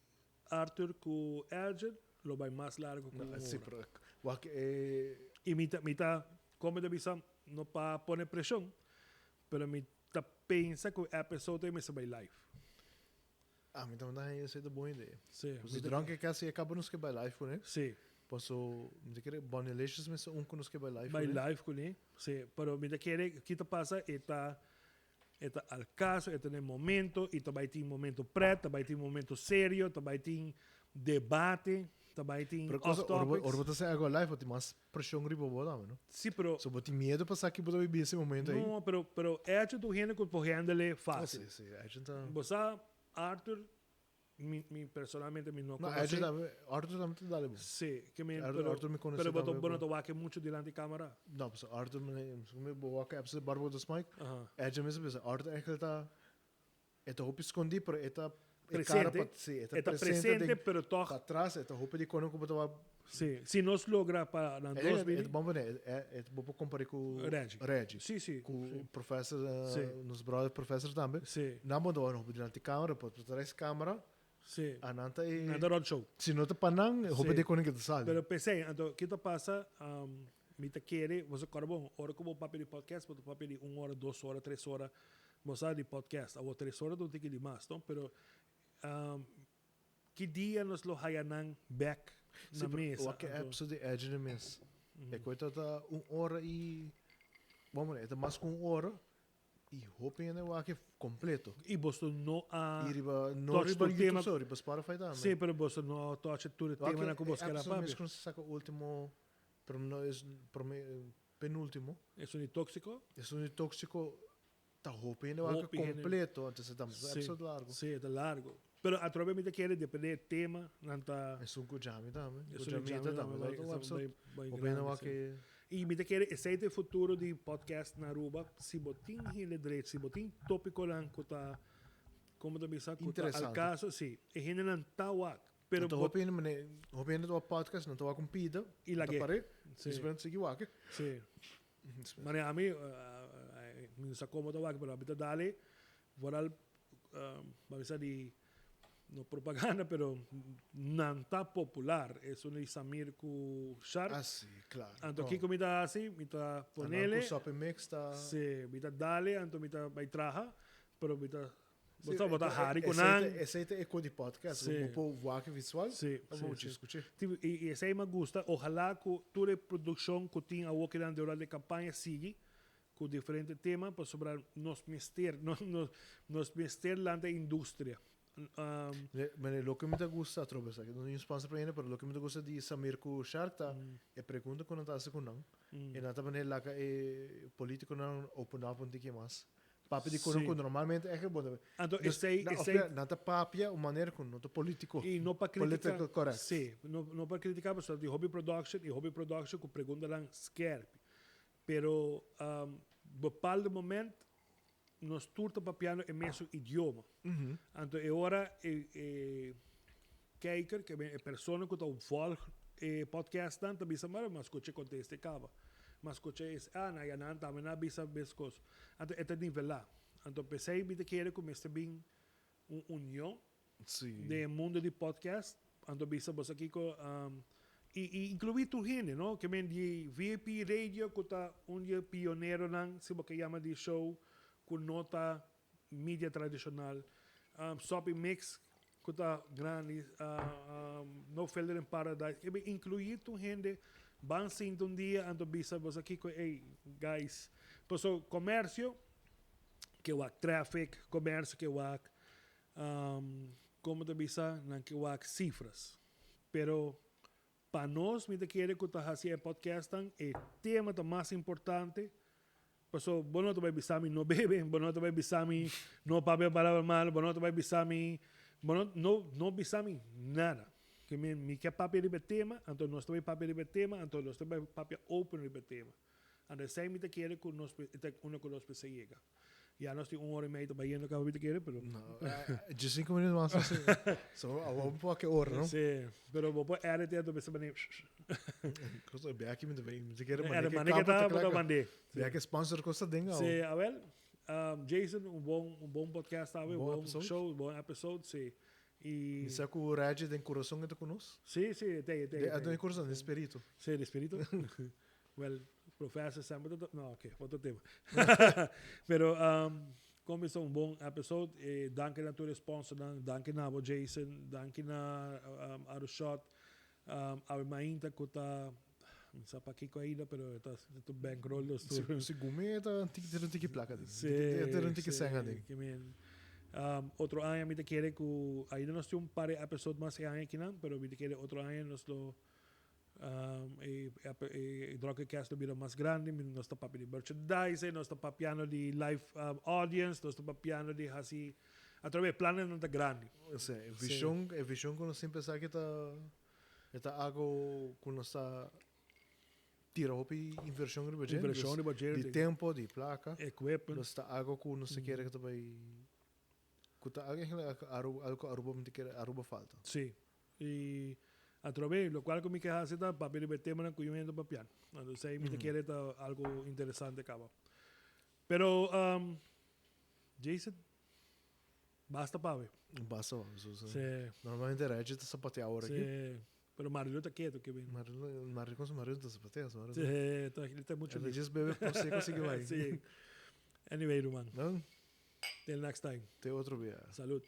Arthur com Elgin, lo vai mais largo com Sim, pero y mi ta como de bisa no pa poner presión, pero mi ta pensa que o episode me se vai live. me também dá essa boa ideia. Sí. Os drank que assim acaba nos que by live, né? Sí. Posso, me querer bonelicious mas que nos que by live. By live com ele, sí. Pero mi te quiere que te pasa eta al caso, eta no momento, e também tem momento preto, também tem momento sério, também tem debate, também tem off topics. Ora você agora live, pode mais pressão riba boa, não? Sim, pero so bote medo passar aqui para viver esse momento aí. Não, pero é tu gente que por handle fácil. Sim, a gente Você Arthur personalmente me não conhece. Não, Arthur também te dá bom. Sim, que me Arthur me conhece. Pero botou bono to wake muito diante da câmera. Não, mas Arthur me boa que absoluto barbo dos mic. É já mesmo pensa, Arthur é que tá roupa escondi, pero presente, presente, pero toch para trás, roupa de quando como tava. Sim, se nós logra para na dois vídeos. Bom, vou comparar com Regi. Sim. Com o professor, nos brother professor também. Sim. Não mandou roupa diante da câmera, para trás câmera. Sim. Ananta e nada roadshow. Se não te panang, roupa de quando que tu sai. Pero pensei, então que tu passa me te querer, você bom, hora como papel de podcast, para papel de 1 hora, 2 horas, 3 horas, você de podcast, ou 3 horas não tem que de mais, não? Pero que dia nós lo hayanan back na mesa? O que é episode de Edge na mesa? É coisa da 1 hora e vamos lá, é mais com 1 hora e roupa ainda o que completo. E você não e riba YouTube, só riba Spotify também. Sim, pero você não toca tudo tema na que você quer para. Mesmo se saca o último, pero não é penúltimo. É um tóxico? É um tóxico. Tá roupa ainda o que completo antes de estamos episode largo. Sim, é largo. Pero a tropa me quer depender do tema, nanta. É um kujami também. Kujami também. O bem não que e me quer esse futuro de podcast na Aruba, se botin ele direito, se botin tópico lá que tá como da bisa que tá al caso, sim. E gente não tá wak. Pero hoping do podcast não tá com pida e lá que pare. Simplesmente seguir wak. Sim. Mas a mim me sacou muito wak, pero habita dale voral babisa de no propaganda, pero não tá popular. É um Samir com Sharp. Ah, sim, claro. Então, aqui como está assim, me está ponele. O shopping mix tá. Sim, me está dale, então me está vai traja, pero me está botar hari com nan. Esse é eco de podcast, um pouco wak visual. Sim, vamos discutir. E esse aí me gusta. Ojalá que toda a produção que tem a walk de hora de campanha siga com diferente tema para sobrar nos mester lá da indústria. Mas o que me gusta, tropa, sabe? Não é sponsor para ele, mas o que me gusta de Samir com Shark tá é pergunta quando tá com não. E não tá bem lá que é político não open up um pouquinho mais. Papo de quando normalmente é que bom. Então esse não tá papia uma maneira com não tá político. E não para criticar. Correto. Sim, não para criticar, mas de hobby production que pergunta lá scarpe. Pero bepaalde momento nós turta para piano é mesmo idioma. Então é hora kijker, que é pessoa que está volg podcast dan, também samara, mas escute conteste cava. Mas escute na yanan também na bisa bescos. Então é nível lá. Então pensei que querer começar bem união do mundo de podcast. Então bisa você aqui com e incluir tu gente, não? Que men de VIP Radio que está dia pioneiro nan, se você chama de show com nota mídia tradicional, shopping mix que está grande, no Felder in Paradise, que incluir tu gente, van sinto dia, então bisa você aqui com, hey guys, pues comércio que wak traffic, comércio que wak, como te bisa, nan que wak cifras, pero para nós, me quiere que está haciendo podcast, el tema más importante. Por eso, vos no te vas a avisar no bebe, vos no te vas a avisar no pape palabra mal, vos no te vas a avisar no avisar nada. Que me quer papi de tema, então nós também papi de tema, então nós também papi open de tema. Então sei me te quiere que nós uno que nós precisa chega. Ya no estoy 1 hora y media para yendo cada vez que quiere, pero... No, de 5 minutos más. Só um pouco hora, não? Sim, pero vou pôr edit e pensa bem. Costa bem aqui muito bem. Se quer Era maneira que tá para mandar. Bem que sponsor costa denga. Sim, a ver, Jason, bom podcast, sabe? Bom Bom episode. show, bom episode, sim. E Isso é que o Regi tem coração que tá conosco. sim, tem. É do coração, de espírito. Sim, de espírito. Well, professor sempre no, ok, outro tema. Pero começou bom episode e danke na tua sponsor, danke na Jason, danke na Arushot, a mainta que tá não sei para que ainda, pero tá bankroll dos tu. Se gume tá tem que placa. Sim, tem que senha dele. Outro ano me te quer que ainda nós temos par episode mais que aqui não, pero me te quer outro ano nós lo Drogcast vida mais grande, nós estamos papiando de merchandise, nós estamos papiando de live audience, nós estamos papiando de assim, através de planos não tá grande. Sim, visão quando sempre pensar que tá algo quando está tira hopi inversão de budget, de tempo, de placa, equipment, nós está algo que não se quer que tá vai que tá algo aruba me quer aruba falta. Sim. E através lo cual como que hace está papel de tema na cuidando papiar. Entonces ahí me te quiere algo interesante acaba. Pero Jason basta pave. Basta, Sí. Normalmente Regi tá sapatear hora aqui. Sí. Pero Mario está quieto que bien. Mario com Mario tá sapatear agora. Sí, ele está muito Ele diz bebe você consegue mais. Sí. Anyway, man. Não? Till next time. Tem outro dia. Salud.